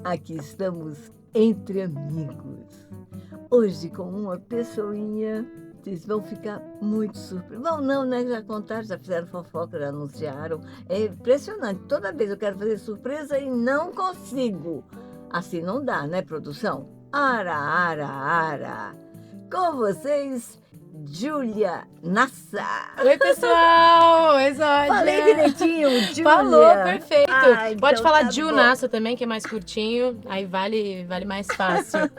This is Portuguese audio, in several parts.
Aqui estamos entre amigos. Hoje com uma pessoinha, vocês vão ficar muito surpresos. Vão não, né? Já contaram, já fizeram fofoca, já anunciaram. É impressionante. Toda vez eu quero fazer surpresa e não consigo. Assim não dá, né, produção? Ara. Com vocês, Júlia Nassa. Oi, pessoal! Oi, Zódia! Falei direitinho, Júlia. Falou, perfeito. Pode então falar tá Ju bom. Nassa também, que é mais curtinho. Aí vale mais fácil.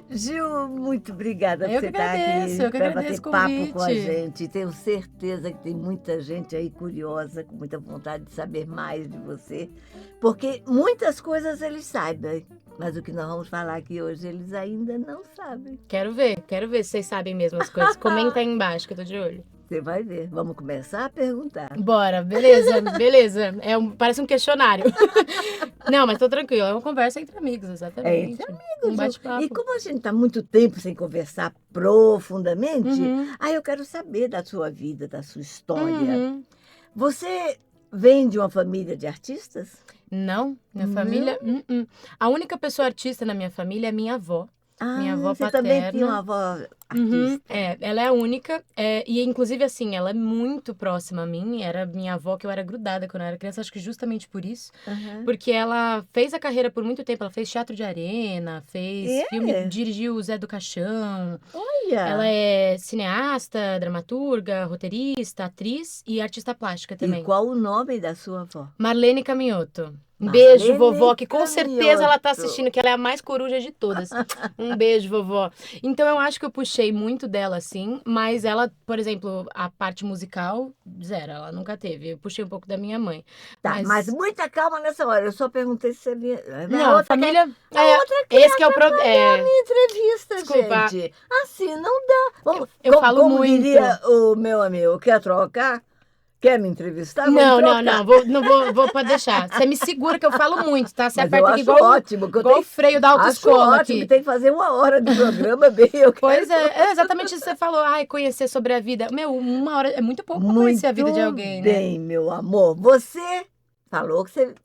Gil, muito obrigada por Eu você que estar agradeço, aqui eu que para agradeço bater o papo com a convite. gente. Tenho certeza que tem muita gente aí curiosa, com muita vontade de saber mais de você, porque muitas coisas eles sabem, mas o que nós vamos falar aqui hoje eles ainda não sabem. Quero ver se vocês sabem mesmo as coisas. Comenta aí embaixo que eu tô de olho. Você vai ver. Vamos começar a perguntar. Bora, beleza. Parece um questionário. Não, mas tô tranquila, é uma conversa entre amigos, exatamente. Entre Um Gil. bate-papo. E como a gente está muito tempo sem conversar profundamente, Uhum. aí eu quero saber da sua vida, da sua história. Uhum. Você vem de uma família de artistas? Não, minha Não? família. A única pessoa artista na minha família é minha avó. Minha avó Você também tinha paterna. uma avó Uhum, artista. ela é a única, e inclusive assim, ela é muito próxima a mim, era minha avó que eu era grudada quando eu era criança, acho que justamente por isso, Aham. porque ela fez a carreira por muito tempo, ela fez teatro de arena, fez É? filme, dirigiu o Zé do Caixão, Olha! ela é cineasta, dramaturga, roteirista, atriz e artista plástica E também. qual o nome da sua avó? Marlene Caminhoto. Um Marlene beijo, vovó, que com certeza ela tá Caminhoto. assistindo, que ela é a mais coruja de todas. Um beijo, vovó. Então eu acho que eu puxei muito dela, assim, mas ela, por exemplo, a parte musical, zero, ela nunca teve. Eu puxei um pouco da minha mãe. Tá, mas muita calma nessa hora. Eu só perguntei se você vinha. Não, outra família. outra Esse que é o problema. a minha entrevista, Desculpa. gente. Assim não dá. Vamos, Eu falo como muito. diria o meu amigo, quer trocar? Quer me entrevistar? Vamos Não, trocar. não vou pode deixar. Você me segura que eu falo muito, tá? Você Mas eu aperta aqui acho igual, ótimo. Que eu igual tenho... o freio da Acho autoescola ótimo aqui. que tem que fazer 1 hora de programa bem. Eu Pois quero... é exatamente isso que você falou. Ai, conhecer sobre a vida. Meu, 1 hora é muito pouco pra conhecer a vida de alguém, né? bem, meu amor. Você falou que você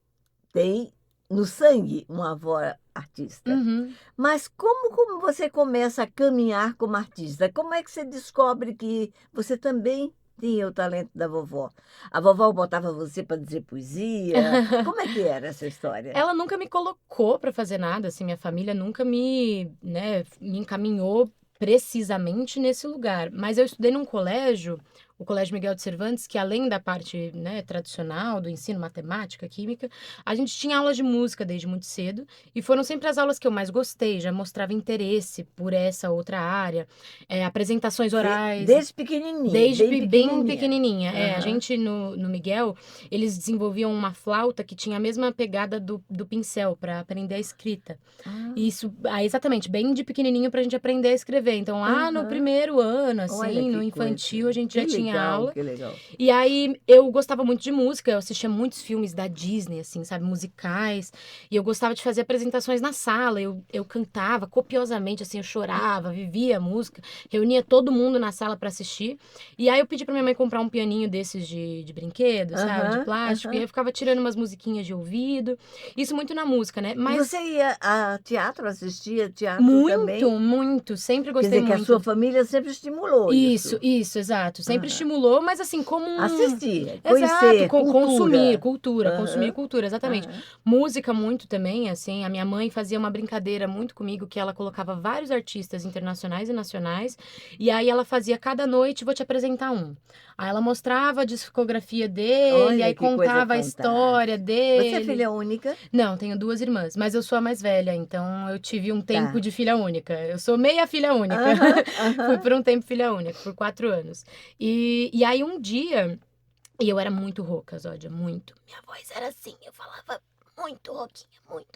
tem no sangue uma avó artista. Uhum. Mas como você começa a caminhar como artista? Como é que você descobre que você também tinha o talento da vovó? A vovó botava você para dizer poesia? Como é que era essa história? Ela nunca me colocou pra fazer nada, assim, minha família nunca me encaminhou precisamente nesse lugar. Mas eu estudei num colégio, o Colégio Miguel de Cervantes, que além da parte, né, tradicional do ensino, matemática, química, a gente tinha aulas de música desde muito cedo, e foram sempre as aulas que eu mais gostei, já mostrava interesse por essa outra área, apresentações orais. Desde pequenininha. Desde bem bem pequenininha. A Aham. gente no Miguel, eles desenvolviam uma flauta que tinha a mesma pegada do pincel para aprender a escrita. Ah, E isso, exatamente, bem de pequenininho pra gente aprender a escrever. Então, lá no Aham. primeiro ano, assim, olha que no infantil, coisa. a gente Que já tinha legal, aula. Que legal. E aí, eu gostava muito de música, eu assistia muitos filmes da Disney, assim, sabe, musicais. E eu gostava de fazer apresentações na sala, eu cantava copiosamente, assim, eu chorava, vivia a música, reunia todo mundo na sala pra assistir. E aí eu pedi pra minha mãe comprar um pianinho desses de brinquedo, sabe, de Aham, plástico. E aí aham. eu ficava tirando umas musiquinhas de ouvido. Isso muito na música, né? E Mas você ia a teatro, assistia teatro também? muito, sempre Quer gostei dizer que a muito. sua família sempre estimulou Isso, isso. exato. Sempre Aham. estimulou, mas assim, como Assistir, Exato, conhecer, consumir cultura. consumir Aham, cultura, exatamente. aham. Música muito também, assim, a minha mãe fazia uma brincadeira muito comigo, que ela colocava vários artistas internacionais e nacionais, e aí ela fazia cada noite, vou te apresentar um. Aí ela mostrava a discografia dele, Olha aí que coisa contava a história fantástica. Você é dele. filha única? Não, tenho 2 irmãs, mas eu sou a mais velha, então eu tive um tempo Tá. de filha única. Eu sou meia filha única. Aham, Fui aham. por um tempo filha única, por 4 anos. E aí um dia, e eu era muito rouca, Zódia, muito. Minha voz era assim, eu falava muito rouquinha, muito.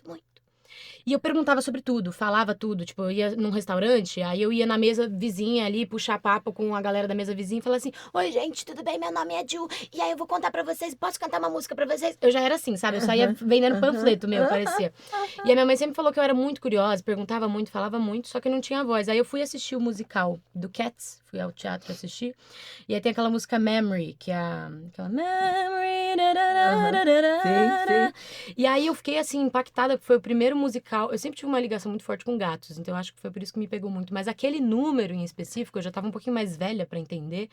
E eu perguntava sobre tudo, falava tudo. Tipo, eu ia num restaurante, aí eu ia na mesa vizinha ali, puxar papo com a galera da mesa vizinha e falar assim: Oi, gente, tudo bem? Meu nome é Ju. E aí eu vou contar pra vocês, posso cantar uma música pra vocês? Eu já era assim, sabe? Eu saía Aham, vendendo aham, panfleto meu, aham, parecia. aham. E a minha mãe sempre falou que eu era muito curiosa, perguntava muito, falava muito, só que não tinha voz. Aí eu fui assistir o musical do Cats, fui ao teatro assistir. E aí tem aquela música Memory, que é aquela Memory. Aham. Sim, sim. E aí eu fiquei assim, impactada, porque foi o primeiro musical, eu sempre tive uma ligação muito forte com gatos, então eu acho que foi por isso que me pegou muito. Mas aquele número em específico, eu já estava um pouquinho mais velha para entender,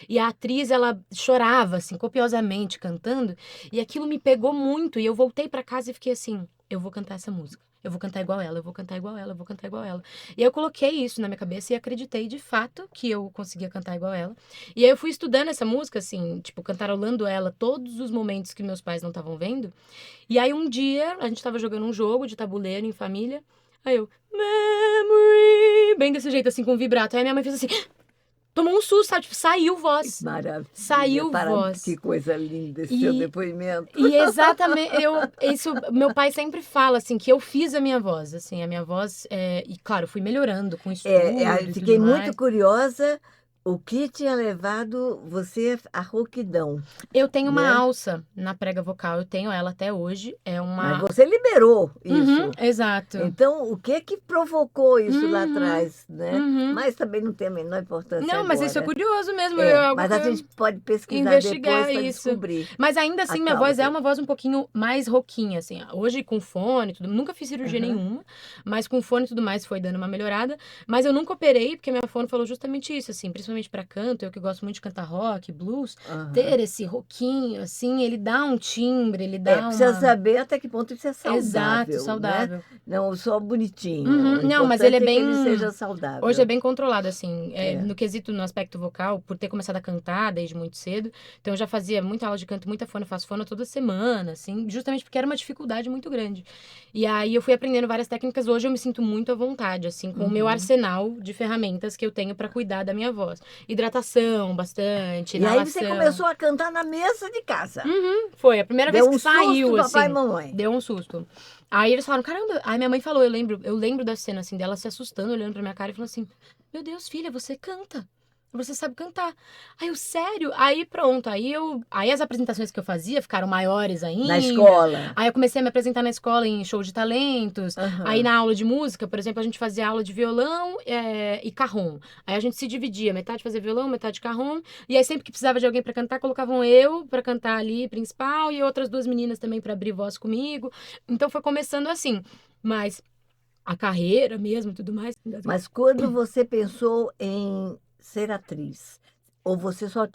e a atriz, ela chorava, assim, copiosamente cantando, e aquilo me pegou muito, e eu voltei para casa e fiquei assim, eu vou cantar essa música. Eu vou cantar igual ela, eu vou cantar igual ela, eu vou cantar igual ela. E aí eu coloquei isso na minha cabeça e acreditei de fato que eu conseguia cantar igual ela. E aí eu fui estudando essa música, assim, tipo, cantarolando ela todos os momentos que meus pais não estavam vendo. E aí um dia, a gente tava jogando um jogo de tabuleiro em família. Aí eu, Memory, bem desse jeito, assim, com vibrato. Aí minha mãe fez assim, tomou um susto, sabe? Tipo, saiu voz. Maravilha. Saiu Que voz. coisa linda esse seu depoimento. E exatamente, meu pai sempre fala, assim, que eu fiz a minha voz, assim, a minha voz, e claro, fui melhorando com estudo e Fiquei tudo muito mais. curiosa o que tinha levado você à rouquidão, Eu tenho uma né? alça na prega vocal, eu tenho ela até hoje, é Mas uma... você liberou Uhum, isso. exato. Então, o que que provocou isso lá Uhum, atrás, né? uhum. Mas também não tem a menor importância Não, mas isso é agora. curioso mesmo, é algo Mas que a eu gente pode pesquisar depois investigar para isso. descobrir Mas ainda a assim, minha voz é causa. uma voz um pouquinho mais rouquinha, assim. Hoje, com fone e tudo, nunca fiz cirurgia Aham, nenhuma, mas com fone e tudo mais foi dando uma melhorada. Mas eu nunca operei, porque minha fono falou justamente isso, assim, principalmente pra canto, eu que gosto muito de cantar rock, blues, aham. ter esse rouquinho, assim, ele dá um timbre, ele dá Precisa uma. saber até que ponto isso é Exato, saudável, né? saudável. Não só bonitinho. Uhum. O Não, mas ele é importante é que ele bem. seja Hoje é saudável. bem controlado, assim, É. no quesito, no aspecto vocal, por ter começado a cantar desde muito cedo. Então, eu já fazia muita aula de canto, muita fono, eu faço fono toda semana, assim, justamente porque era uma dificuldade muito grande. E aí, eu fui aprendendo várias técnicas. Hoje, eu me sinto muito à vontade, assim, com o meu Uhum. arsenal de ferramentas que eu tenho pra cuidar da minha voz. Hidratação, bastante, E aí você inalação. começou a cantar na mesa de casa. Uhum, foi a primeira vez Deu que um susto, saiu, papai e assim, mamãe. deu um susto. Aí eles falaram, caramba, aí minha mãe falou, eu lembro da cena, assim, dela se assustando, olhando pra minha cara e falando assim, meu Deus, filha, você canta. Você sabe cantar. Aí eu, sério? Aí pronto, aí as apresentações que eu fazia ficaram maiores Na ainda. escola. Aí eu comecei a me apresentar na escola em show de talentos. Aí Aham. na aula de música, por exemplo, a gente fazia aula de violão e carrom. Aí a gente se dividia, metade fazia violão, metade carrom. E aí sempre que precisava de alguém pra cantar, colocavam eu pra cantar ali principal e outras duas meninas também pra abrir voz comigo. Então foi começando assim. Mas a carreira mesmo, tudo mais. Mas quando você pensou em ser atriz, ou você só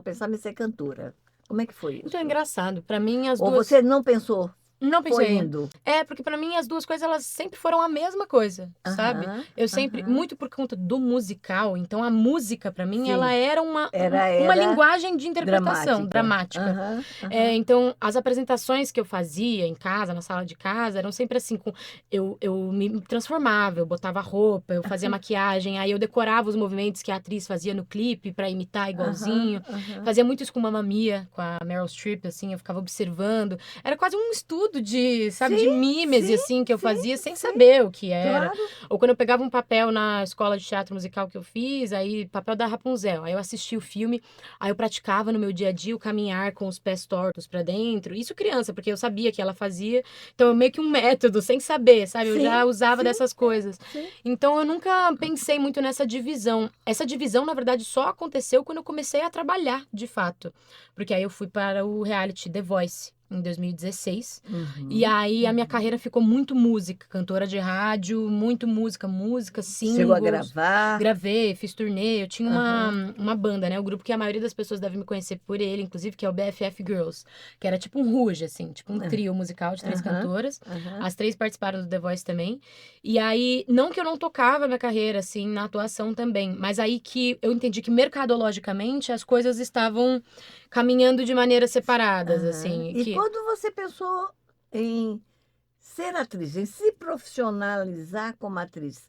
pensava em ser cantora? Como é que foi Então é isso? engraçado. Pra mim as Ou duas você não pensou? não Foi pensei. indo? Porque pra mim as duas coisas elas sempre foram a mesma coisa, sabe? Aham, Eu sempre, aham. muito por conta do musical, então a música pra mim ela Sim, era uma uma era linguagem de interpretação dramática. dramática. Aham, aham. Então as apresentações que eu fazia em casa, na sala de casa, eram sempre assim com eu me transformava, eu botava roupa, eu fazia maquiagem, aí eu decorava os movimentos que a atriz fazia no clipe pra imitar Aham, igualzinho. aham. Fazia muito isso com Mamma Mia, com a Meryl Streep, assim, eu ficava observando. Era quase um estudo de, sabe, de Sim, mímese, sim, assim, que eu sim, fazia sem sim, saber o que era. claro. Ou quando eu pegava um papel na escola de teatro musical que eu fiz, aí, papel da Rapunzel. Aí eu assistia o filme, aí eu praticava no meu dia a dia o caminhar com os pés tortos pra dentro. Isso criança, porque eu sabia que ela fazia. Então, meio que um método, sem saber, sabe? Eu Sim, já usava sim, dessas coisas. sim. Então, eu nunca pensei muito nessa divisão. Essa divisão, na verdade, só aconteceu quando eu comecei a trabalhar, de fato. Porque aí eu fui para o reality The Voice em 2016. E Uhum, aí a minha uhum. carreira ficou muito música, cantora de rádio, muito música, Chegou a singles. gravar? Gravei, fiz turnê. Eu tinha uma, Aham, uma banda, né? O grupo que a maioria das pessoas deve me conhecer por ele, inclusive, que é o BFF Girls, que era tipo um Ruge, assim, tipo um trio musical de três aham, cantoras. aham. As três participaram do The Voice também. E aí, não que eu não tocava a minha carreira, assim, na atuação também, mas aí que eu entendi que mercadologicamente as coisas estavam caminhando de maneiras separadas, Aham. assim, E que quando você pensou em ser atriz, em se profissionalizar como atriz,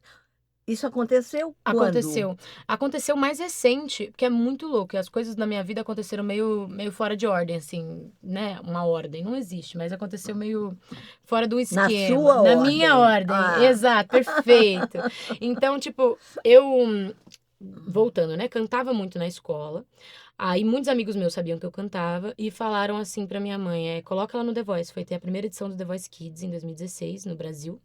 isso aconteceu quando? aconteceu. Aconteceu mais recente, porque é muito louco, e as coisas na minha vida aconteceram meio fora de ordem, assim, né? Uma ordem, não existe, mas aconteceu meio fora do Na esquema, sua na minha ordem. ordem, Ah. exato, perfeito. Então, tipo, eu, voltando, né? Cantava muito na escola. Aí muitos amigos meus sabiam que eu cantava e falaram assim pra minha mãe, coloca ela no The Voice. Foi ter a primeira edição do The Voice Kids em 2016, no Brasil.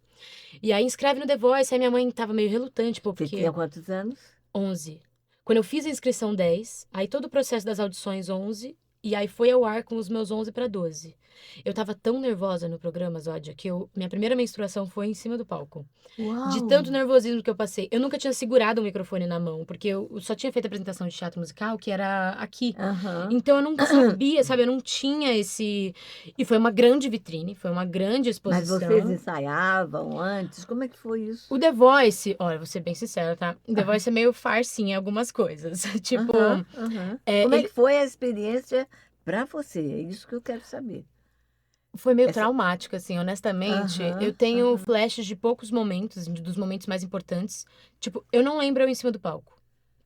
E aí inscreve no The Voice, aí minha mãe tava meio relutante, pô, Você porque tinha quantos anos? 11. Quando eu fiz a inscrição 10, aí todo o processo das audições 11, e aí foi ao ar com os meus 11 para 12. Eu tava tão nervosa no programa, Zódia, que minha primeira menstruação foi em cima do palco. De Uau! tanto nervosismo que eu passei. Eu nunca tinha segurado o microfone na mão, porque eu só tinha feito apresentação de teatro musical, que era aqui. Aham. Então eu não sabia, sabe? Eu não tinha esse. E foi uma grande vitrine, foi uma grande Mas vocês exposição. ensaiavam antes? Como é que foi isso? O The Voice, olha, vou ser bem sincera, tá? O The Voice é meio farcinha em algumas coisas. Tipo, Aham, aham. Como é que ele foi a experiência para você? É isso que eu quero saber. foi meio Essa... traumático, assim, honestamente. Eu Aham, tenho aham. flashes de poucos momentos, dos momentos mais importantes. Tipo, eu não lembro eu em cima do palco.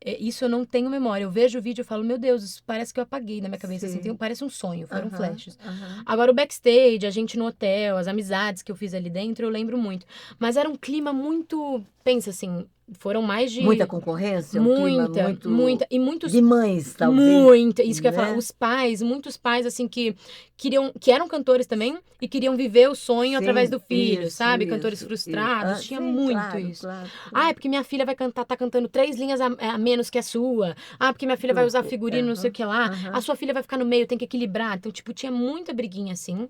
Isso eu não tenho memória. Eu vejo o vídeo e falo, meu Deus, isso parece que eu apaguei na minha cabeça, assim, Sim. parece um sonho, foram Aham, flashes. aham. Agora, o backstage, a gente no hotel, as amizades que eu fiz ali dentro, eu lembro muito. Mas era um clima muito, pensa assim, foram mais Muita de concorrência, um clima muita, muito muita, e muitos de mães, talvez, muita, isso que eu ia falar, né? os pais, muitos pais assim que queriam, que eram cantores também e queriam viver o sonho através Sim, do filho, sabe? Cantores isso. frustrados, tinha Sim, muito claro, isso. claro, Ah, é claro. porque minha filha vai cantar, tá cantando 3 linhas a menos que a sua. Ah, porque minha filha Que vai usar horror. figurino, não sei o Aham, que lá. A aham. sua filha vai ficar no meio, tem que equilibrar. Então, tipo, tinha muita briguinha assim.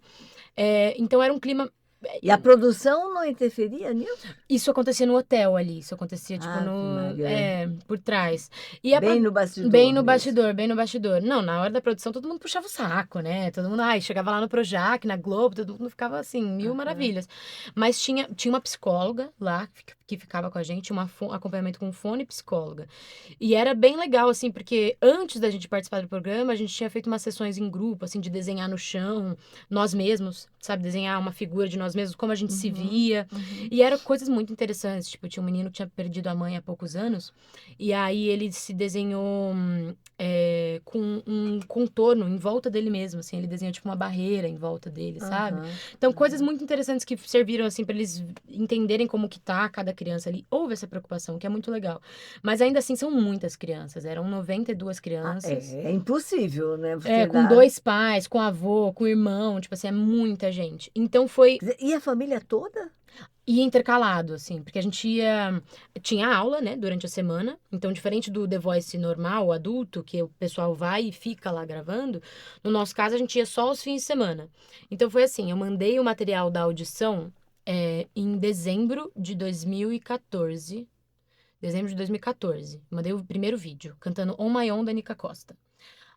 Então era um clima. E a produção não interferia nisso? Isso acontecia no hotel ali, isso acontecia, tipo, Ave Maria. por trás. E Bem no bem bastidor no mesmo. bastidor, bem no bastidor. Não, na hora da produção todo mundo puxava o saco, né? Todo mundo, ai, chegava lá no Projac, na Globo, todo mundo ficava assim, mil Aham. maravilhas. Mas tinha uma psicóloga lá que ficava com a gente, acompanhamento com fone e psicóloga. E era bem legal, assim, porque antes da gente participar do programa, a gente tinha feito umas sessões em grupo, assim, de desenhar no chão, nós mesmos, sabe? Desenhar uma figura de nós mesmos, como a gente se Uhum, via. uhum. E eram coisas muito interessantes. Tipo, tinha um menino que tinha perdido a mãe há poucos anos. E aí ele se desenhou com um contorno em volta dele mesmo, assim. Ele desenhou, tipo, uma barreira em volta dele, sabe? Aham, Então, coisas aham. muito interessantes que serviram, assim, para eles entenderem como que tá cada criança ali. Houve essa preocupação, que é muito legal. Mas ainda assim, são muitas crianças. Eram 92 Ah, crianças. é impossível, né? Você Com dá. 2 pais, com avô, com irmão. Tipo assim, é muita gente. Então, foi Quer dizer, e a família toda? E intercalado, assim, porque a gente tinha aula, né, durante a semana. Então, diferente do The Voice normal, adulto, que o pessoal vai e fica lá gravando, no nosso caso a gente ia só os fins de semana. Então, foi assim, eu mandei o material da audição em dezembro de 2014. Dezembro de 2014. Mandei o primeiro vídeo, cantando On My Own, da Nica Costa.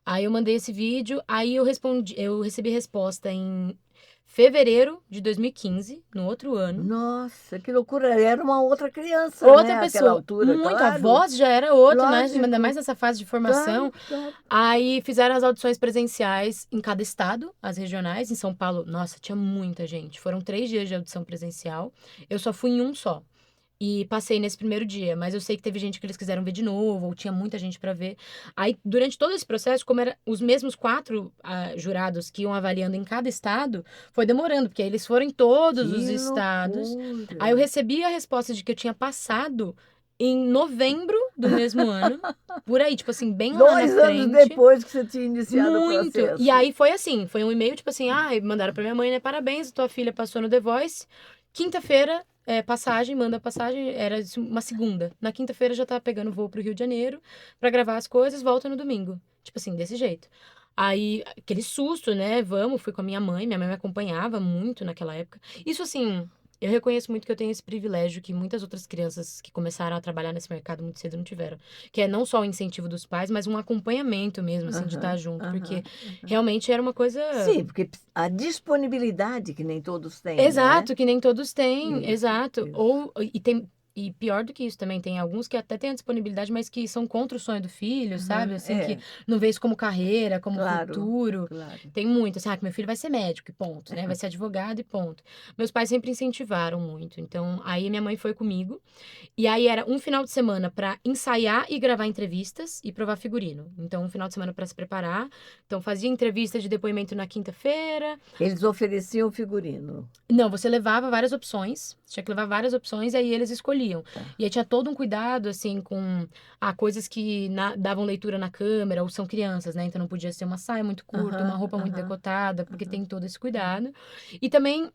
Aí eu mandei esse vídeo, aí eu recebi resposta em fevereiro de 2015, no outro ano. Nossa, que loucura! Era uma outra criança, Outra né? Àquela pessoa, altura, muito, a claro. voz já era outra, né? Ainda mais Lógico, nessa fase de formação. claro, claro. Aí fizeram as audições presenciais em cada estado, as regionais. Em São Paulo, nossa, tinha muita gente. Foram 3 dias de audição presencial. Eu só fui em um só. E passei nesse primeiro dia, mas eu sei que teve gente que eles quiseram ver de novo, ou tinha muita gente pra ver. Aí, durante todo esse processo, como era os mesmos 4 jurados que iam avaliando em cada estado, foi demorando, porque aí eles foram em todos os Que estados. loucura! Aí eu recebi a resposta de que eu tinha passado em novembro do mesmo ano, por aí, tipo assim, bem lá na 2 anos frente. depois que você tinha iniciado o Muito. E processo. aí foi assim, foi um e-mail tipo assim, mandaram pra minha mãe, né? Parabéns, tua filha passou no The Voice. Quinta-feira, passagem, manda passagem, era uma segunda. Na quinta-feira já tava pegando voo pro Rio de Janeiro pra gravar as coisas, volta no domingo. Tipo assim, desse jeito. Aí, aquele susto, né? Vamos, fui com a minha mãe me acompanhava muito naquela época. Isso assim, eu reconheço muito que eu tenho esse privilégio que muitas outras crianças que começaram a trabalhar nesse mercado muito cedo não tiveram. Que é não só o incentivo dos pais, mas um acompanhamento mesmo, assim, de estar Aham, junto. Porque aham, aham. realmente era uma coisa. Sim, porque a disponibilidade que nem todos têm, né? Exato, que nem todos têm, Isso, exato. isso. E pior do que isso também, tem alguns que até têm a disponibilidade, mas que são contra o sonho do filho, sabe? Aham, Assim, que é, não vê isso como carreira, como claro, futuro. claro. Tem muito, assim, que meu filho vai ser médico, e ponto, né? Vai ser advogado e ponto. Meus pais sempre incentivaram muito. Então, aí minha mãe foi comigo. E aí era um final de semana para ensaiar e gravar entrevistas e provar figurino. Então, um final de semana para se preparar. Então, fazia entrevista de depoimento na quinta-feira. Eles ofereciam figurino. Não, você levava várias opções. Tinha que levar várias opções e aí eles escolhiam. Tá. E aí tinha todo um cuidado, assim, com coisas que davam leitura na câmera, ou são crianças, né? Então não podia ser uma saia muito curta, uma Aham, roupa muito aham, decotada, porque aham, tem todo esse aham. cuidado. E também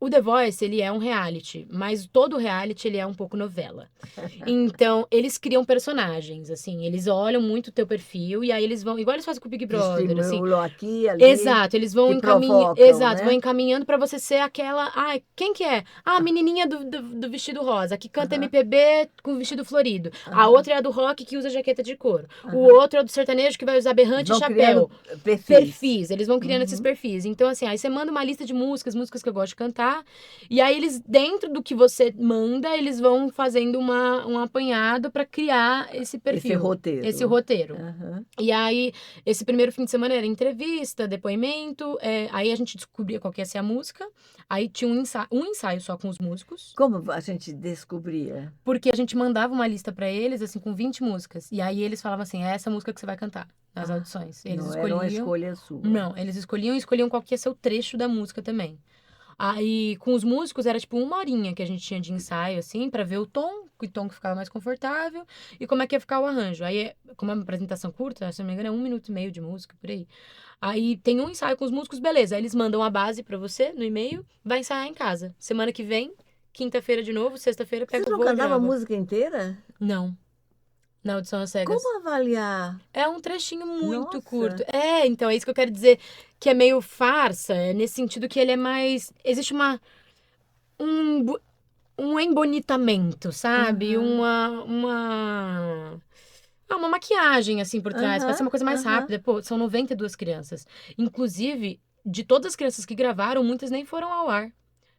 O The Voice, ele é um reality, mas todo reality, ele é um pouco novela. Então, eles criam personagens, assim, eles olham muito o teu perfil e aí eles vão, igual eles fazem com o Big Que Brother, assim. estimulam aqui, ali, Exato, eles vão que provocam, exato, vão né? encaminhando pra você ser aquela, ai, quem que é? Ah, a menininha do vestido rosa, que canta Aham, MPB com vestido florido. A aham, outra é a do rock que usa jaqueta de couro. O aham. outro é o do sertanejo que vai usar berrante e Vão criando chapéu. perfis. Perfis, eles vão criando esses Uhum. perfis. Então, assim, aí você manda uma lista de músicas, músicas que eu gosto de cantar, e aí eles, dentro do que você manda, eles vão fazendo um apanhado pra criar esse Esse perfil, esse roteiro. roteiro. Aham. E aí, esse primeiro fim de semana era entrevista, depoimento, aí a gente descobria qual que ia ser a música, aí tinha um ensaio só com os músicos, Como a gente descobria? porque a gente mandava uma lista pra eles, assim, com 20 músicas, e aí eles falavam assim, é essa música que você vai cantar nas Ah, audições. Eles não era uma escolhiam, escolha sua. não, eles escolhiam e escolhiam qual que ia ser o trecho da música também. Aí, com os músicos, era tipo uma horinha que a gente tinha de ensaio, assim, pra ver o tom, que tom que ficava mais confortável e como é que ia ficar o arranjo. Aí, como é uma apresentação curta, se não me engano, é 1 minuto e meio de música, por aí. Aí tem um ensaio com os músicos, beleza. Aí eles mandam a base pra você no e-mail, vai ensaiar em casa. Semana que vem, quinta-feira de novo, sexta-feira Você pega o não voo e cantava a grava. música inteira? Não, na audição às cegas. Como avaliar? É um trechinho muito curto. Nossa. É, então é isso que eu quero dizer, que é meio farsa, é nesse sentido que ele é mais. Existe um, bu- um embonitamento, sabe? Aham, Uma maquiagem, assim, por trás, para ser aham, uma coisa mais aham. rápida. Pô, são 92 crianças. Inclusive, de todas as crianças que gravaram, muitas nem foram ao ar.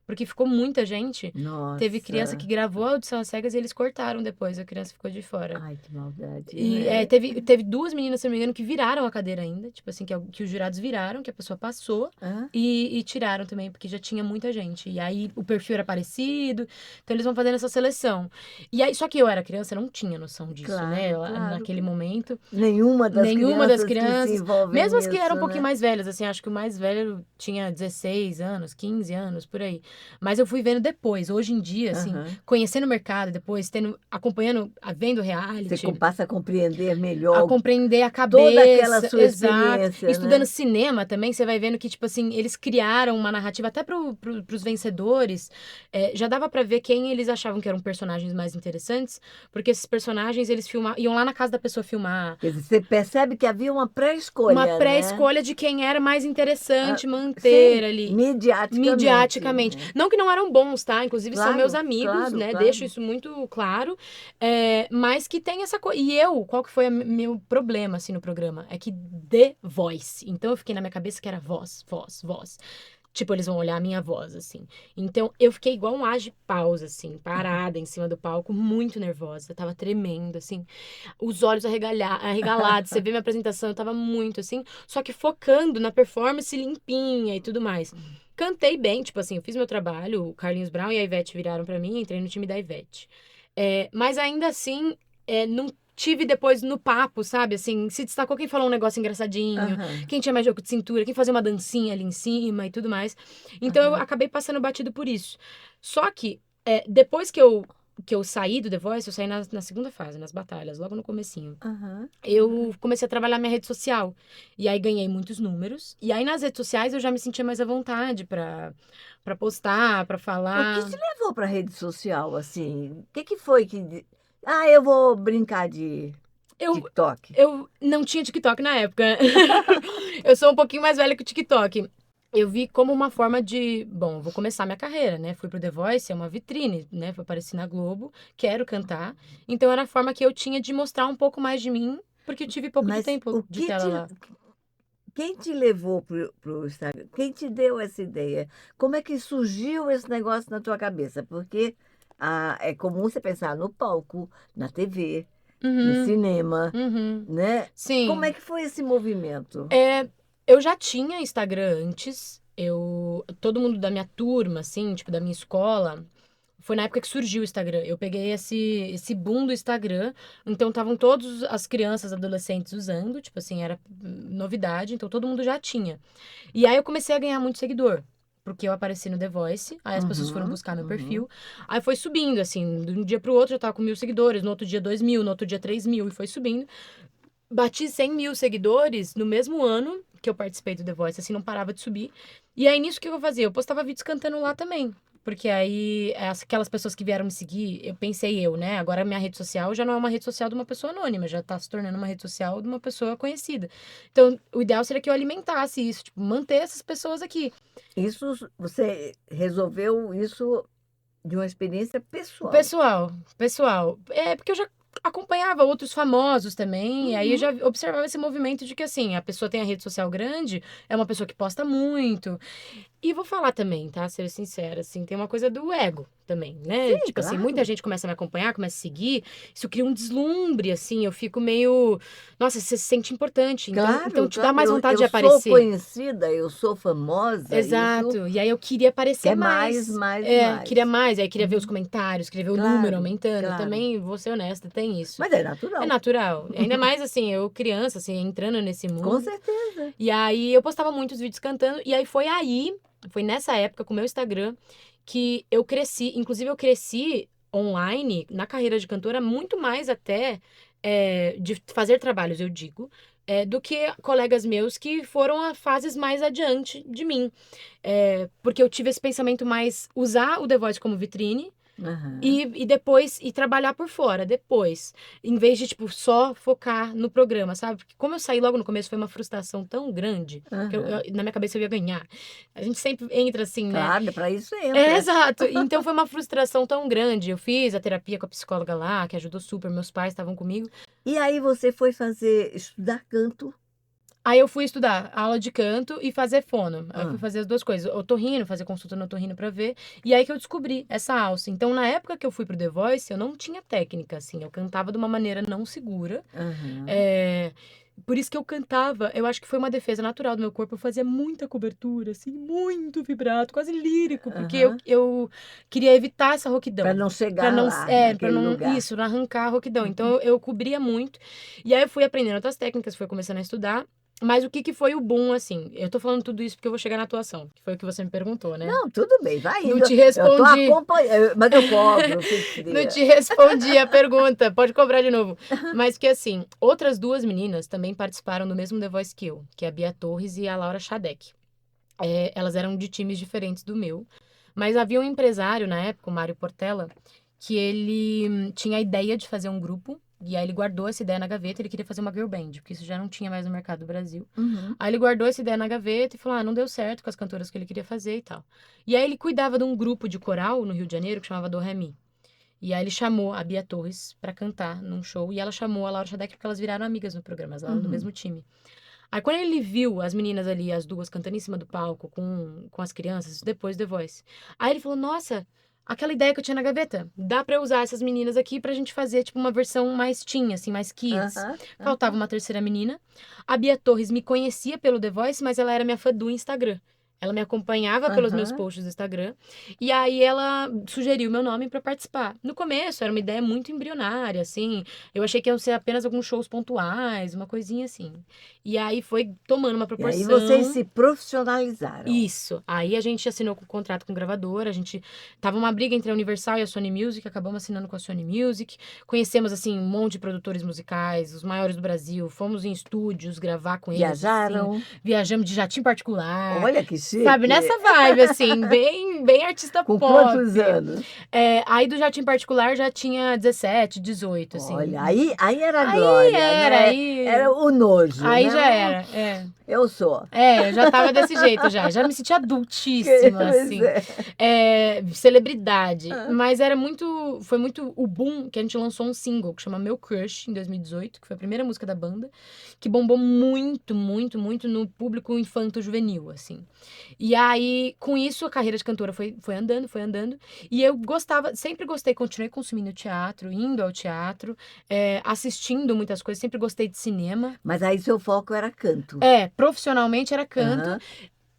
Porque ficou muita gente. Teve criança que Nossa. gravou a audição às cegas e eles cortaram depois, a criança ficou de fora. Ai, que maldade. E É. teve duas meninas, se não me engano, que viraram a cadeira ainda. Tipo assim, que os jurados viraram, que a pessoa passou. Hã? E tiraram também, porque já tinha muita gente. E aí o perfil era parecido. Então eles vão fazendo essa seleção. E aí, só que eu era criança, eu não tinha noção disso, né? Claro, claro. Naquele momento. Nenhuma das Nenhuma das crianças que se crianças, envolvem mesmo as que eram nisso, um pouquinho né? mais velhas, assim, acho que o mais velho tinha 16 anos, 15 anos, por aí. Mas eu fui vendo depois, hoje em dia, assim, Aham. conhecendo o mercado depois, acompanhando, vendo Você reality, passa a compreender a melhor compreender a toda aquela cabeça, sua exato. experiência, Estudando né? cinema também, você vai vendo que, tipo assim, eles criaram uma narrativa até pros vencedores. Já dava pra ver quem eles achavam que eram personagens mais interessantes, porque esses personagens, eles iam lá na casa da pessoa filmar. Quer dizer, você percebe que havia uma Uma pré-escolha, né? pré-escolha de quem era mais Ah, interessante manter sim, ali. midiaticamente, Midiaticamente. né? Não que não eram bons, tá? Inclusive são meus Claro, amigos, claro, né? Deixo claro. isso muito claro. Mas que tem essa coisa. E qual que foi o meu problema, assim, no programa? É que The Voice. Então eu fiquei na minha cabeça que era voz, voz, voz. Tipo, eles vão olhar a minha voz, assim. Então, eu fiquei igual um age-pausa, assim, parada em cima do palco, muito nervosa. Eu tava tremendo, assim, os olhos arregalados. Você vê minha apresentação, eu tava muito, assim, só que focando na performance limpinha e tudo mais. Cantei bem, tipo assim, eu fiz meu trabalho, o Carlinhos Brown e a Ivete viraram pra mim, entrei no time da Ivete. Mas ainda assim, não tive depois no papo, sabe? Assim, se destacou quem falou um negócio engraçadinho, Aham, quem tinha mais jogo de cintura, quem fazia uma dancinha ali em cima e tudo mais. Então eu aham, acabei passando batido por isso. Só que, depois que eu saí do The Voice, eu saí na segunda fase, nas batalhas, logo no comecinho. aham, aham. Eu comecei a trabalhar minha rede social. E aí ganhei muitos números. E aí nas redes sociais eu já me sentia mais à vontade pra postar, pra O que falar. te levou para a rede social, assim? O que que foi que... Ah, eu vou brincar de Eu, TikTok. eu não tinha TikTok na época. Eu sou um pouquinho mais velha que o TikTok. Eu vi como uma forma de, bom, vou começar minha carreira, né? Fui pro The Voice, é uma vitrine, né? Vou aparecer na Globo, quero cantar. Então era a forma que eu tinha de mostrar um pouco mais de mim, porque eu tive pouco de Mas tempo o de que tela te... lá. Quem te levou pro Instagram? Quem te deu essa ideia? Como é que surgiu esse negócio na tua cabeça? Porque é comum você pensar no palco, na TV, no Uhum, cinema, uhum. né? Como é Sim. que foi esse movimento? Eu já tinha Instagram antes. Todo mundo da minha turma, assim, tipo, da minha escola, foi na época que surgiu o Instagram. Eu peguei esse boom do Instagram, então estavam todas as crianças, adolescentes usando, tipo assim, era novidade, então todo mundo já tinha. E aí eu comecei a ganhar muito seguidor. Porque eu apareci no The Voice, aí as pessoas foram Uhum, buscar meu uhum. perfil, aí foi subindo, assim, de um dia pro outro eu tava com 1.000 seguidores, no outro dia 2.000, no outro dia 3.000, e foi subindo. Bati 100 mil seguidores no mesmo ano que eu participei do The Voice, assim, não parava de subir. E aí, nisso, o que eu fazia? Eu postava vídeos cantando lá também. Porque aí, aquelas pessoas que vieram me seguir, né? Agora a minha rede social já não é uma rede social de uma pessoa anônima, já tá se tornando uma rede social de uma pessoa conhecida. Então, o ideal seria que eu alimentasse isso, tipo, manter essas pessoas aqui. Isso, você resolveu isso de uma experiência pessoal. Pessoal. É, porque eu já acompanhava outros famosos também, e aí eu já observava esse movimento de que, assim, a pessoa tem a rede social grande, é uma pessoa que posta muito. E vou falar também, tá? Ser sincera, assim, tem uma coisa do ego também, né? Sim, Tipo assim, claro. muita gente começa a me acompanhar, começa a seguir, isso cria um deslumbre, assim, eu fico meio... Nossa, você se sente importante, Claro, então te dá claro. mais vontade de Eu sou aparecer. conhecida, eu sou famosa, isso Exato, e aí eu queria aparecer quer mais. mais, Queria mais. mais, aí queria ver os comentários, queria ver o número Claro, aumentando. claro. Também, vou ser honesta, tem isso. Mas é É natural, natural. Ainda mais assim, eu criança, assim, entrando nesse com mundo. certeza. E aí eu postava muitos vídeos cantando, e aí foi nessa época com o meu Instagram que eu cresci. Inclusive, eu cresci online, na carreira de cantora, muito mais até de fazer trabalhos, eu digo, do que colegas meus que foram a fases mais adiante de mim. Porque eu tive esse pensamento mais usar o The Voice como vitrine. Aham. E depois, trabalhar por fora, depois. Em vez de, tipo, só focar no programa, sabe? Porque como eu saí logo no começo, foi uma frustração tão grande, que Aham. na minha cabeça eu ia ganhar. A gente sempre entra assim, né? Claro, para isso entra. Exato. Então foi uma frustração tão grande. Eu fiz a terapia com a psicóloga lá, que ajudou super, meus pais estavam comigo. E aí você foi estudar canto. Aí eu fui estudar aula de canto e fazer fono. Aí eu fui fazer as duas coisas. Otorrino, fazer consulta no otorrino pra ver. E aí que eu descobri essa alça. Então, na época que eu fui pro The Voice, eu não tinha técnica, assim. Eu cantava de uma maneira não segura. Aham. Por isso que eu cantava. Eu acho que foi uma defesa natural do meu corpo. Eu fazia muita cobertura, assim, muito vibrato, quase lírico. Porque Aham. eu queria evitar essa rouquidão. Para não Pra chegar não, lá, pra naquele não, lugar. isso, não arrancar a rouquidão. Então, eu cobria muito. E aí eu fui aprendendo outras técnicas, fui começando a estudar. Mas o que foi o boom, assim? Eu tô falando tudo isso porque eu vou chegar na atuação, que foi o que você me perguntou, né? Não, tudo bem, vai Não indo. te Eu tô respondi. acompanhando, mas eu cobro, fique Não fria. te respondi a pergunta, pode cobrar de novo. Mas que assim, outras duas meninas também participaram do mesmo The Voice que eu, que é a Bia Torres e a Laura Schadek. Elas eram de times diferentes do meu, mas havia um empresário na época, o Mário Portela, que ele tinha a ideia de fazer um grupo. E aí ele guardou essa ideia na gaveta, ele queria fazer uma girl band, porque isso já não tinha mais no mercado do Brasil. Uhum. Aí ele guardou essa ideia na gaveta e falou, não deu certo com as cantoras que ele queria fazer e tal. E aí ele cuidava de um grupo de coral no Rio de Janeiro que chamava Do Ré Mi. E aí ele chamou a Bia Torres pra cantar num show, e ela chamou a Laura Schadek porque elas viraram amigas no programa, elas eram do mesmo time. Aí quando ele viu as meninas ali, as duas, cantando em cima do palco com as crianças, depois do The Voice. Aí ele falou, nossa, aquela ideia que eu tinha na gaveta, dá pra eu usar essas meninas aqui pra gente fazer, tipo, uma versão mais teen, assim, mais kids. Aham, Faltava uma terceira menina. A Bia Torres me conhecia pelo The Voice, mas ela era minha fã do Instagram. Ela me acompanhava pelos meus aham. posts do Instagram. E aí ela sugeriu meu nome pra participar. No começo era uma ideia muito embrionária, assim. Eu achei que iam ser apenas alguns shows pontuais, uma coisinha assim. E aí foi tomando uma E aí proporção. vocês se profissionalizaram. Isso. Aí a gente assinou o contrato com gravadora, a gente tava uma briga entre a Universal e a Sony Music, acabamos assinando com a Sony Music. Conhecemos assim um monte de produtores musicais, os maiores do Brasil, fomos em estúdios gravar com eles. Viajaram. Assim, viajamos de jatinho particular. Olha que chique. Sabe, nessa vibe, assim, bem artista Com pop. quantos anos? Aí do jatinho particular já tinha 17, 18, assim. Olha, aí era glória, era, né? aí- Era o nojo, Aí né? já era, Eu sou. eu já tava desse jeito já me sentia adultíssima, Pois assim. Celebridade. Mas foi muito o boom que a gente lançou um single que chama Meu Crush, em 2018, que foi a primeira música da banda, que bombou muito, muito, muito no público infanto-juvenil, assim. E aí, com isso, a carreira de cantora foi andando, foi andando. E eu sempre gostei, continuei consumindo teatro, indo ao teatro, assistindo muitas coisas, sempre gostei de cinema. Mas aí seu foco era canto. Profissionalmente era canto. Aham.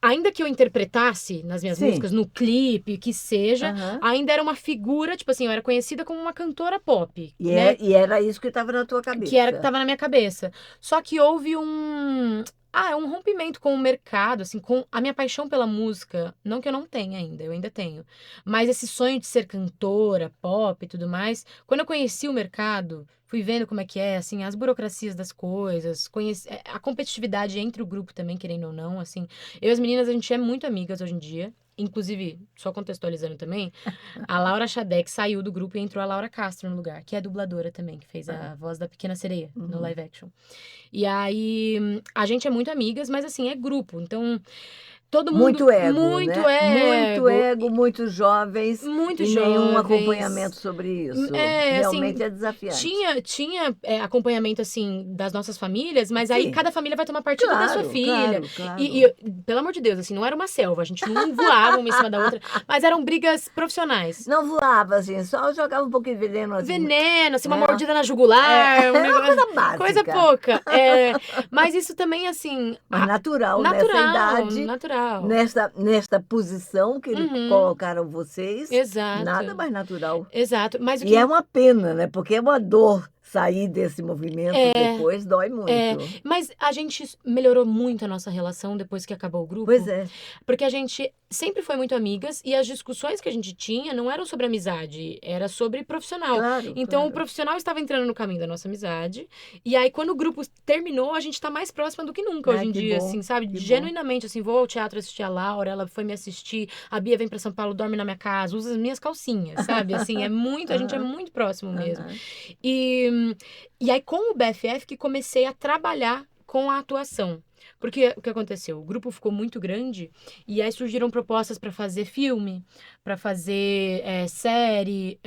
Ainda que eu interpretasse nas minhas Sim. músicas, no clipe, que seja, Aham. ainda era uma figura, tipo assim, eu era conhecida como uma cantora pop, E, né? e era isso que estava na tua cabeça. Que era que tava na minha cabeça. Só que houve É um rompimento com o mercado, assim, com a minha paixão pela música, não que eu não tenha ainda, eu ainda tenho, mas esse sonho de ser cantora, pop e tudo mais, quando eu conheci o mercado, fui vendo como é que é, assim, as burocracias das coisas, a competitividade entre o grupo também, querendo ou não, assim. Eu e as meninas, a gente é muito amigas hoje em dia. Inclusive, só contextualizando também, a Laura Xadec saiu do grupo e entrou a Laura Castro no lugar, que é dubladora também, que fez a voz da Pequena Sereia no live action. E aí, a gente é muito amigas, mas assim, é grupo. Então, todo mundo Muito ego, muito né? Muito ego, ego, muitos jovens muito e nenhum jovens. acompanhamento sobre isso. Assim, Realmente é desafiante. tinha acompanhamento, assim, das nossas famílias, mas aí Sim, cada família vai tomar partido da sua claro, filha. claro, E, claro. pelo amor de Deus, assim, não era uma selva, a gente não voava uma em cima da outra, mas eram brigas profissionais. Não voava assim, só jogava um pouquinho de veneno assim. Veneno, assim, uma É, mordida na jugular, um é uma negócio, coisa coisa básica, pouca. Mas isso também, assim, mas natural nessa natural, idade, natural. nesta posição que eles Uhum, colocaram vocês, nada exato, mais natural. exato. Mas o E é que uma pena, né? Porque é uma dor sair desse movimento é, depois, dói É, muito. mas a gente melhorou muito a nossa relação depois que acabou o Pois grupo, é, porque a gente sempre foi muito amigas e as discussões que a gente tinha não eram sobre amizade, era sobre profissional. claro, Então o claro. profissional estava entrando no caminho da nossa amizade, e aí quando o grupo terminou, a gente tá mais próxima do que nunca hoje Ah, em que dia, bom, assim, sabe? que bom. Genuinamente, assim, vou ao teatro assistir a Laura, ela foi me assistir, a Bia vem pra São Paulo, dorme na minha casa, usa as minhas calcinhas, sabe? Assim, a gente é Aham, muito próximo mesmo. aham. E, e aí, com o BFF, que comecei a trabalhar com a atuação. Porque o que aconteceu? O grupo ficou muito grande e aí surgiram propostas para fazer filme, para fazer série,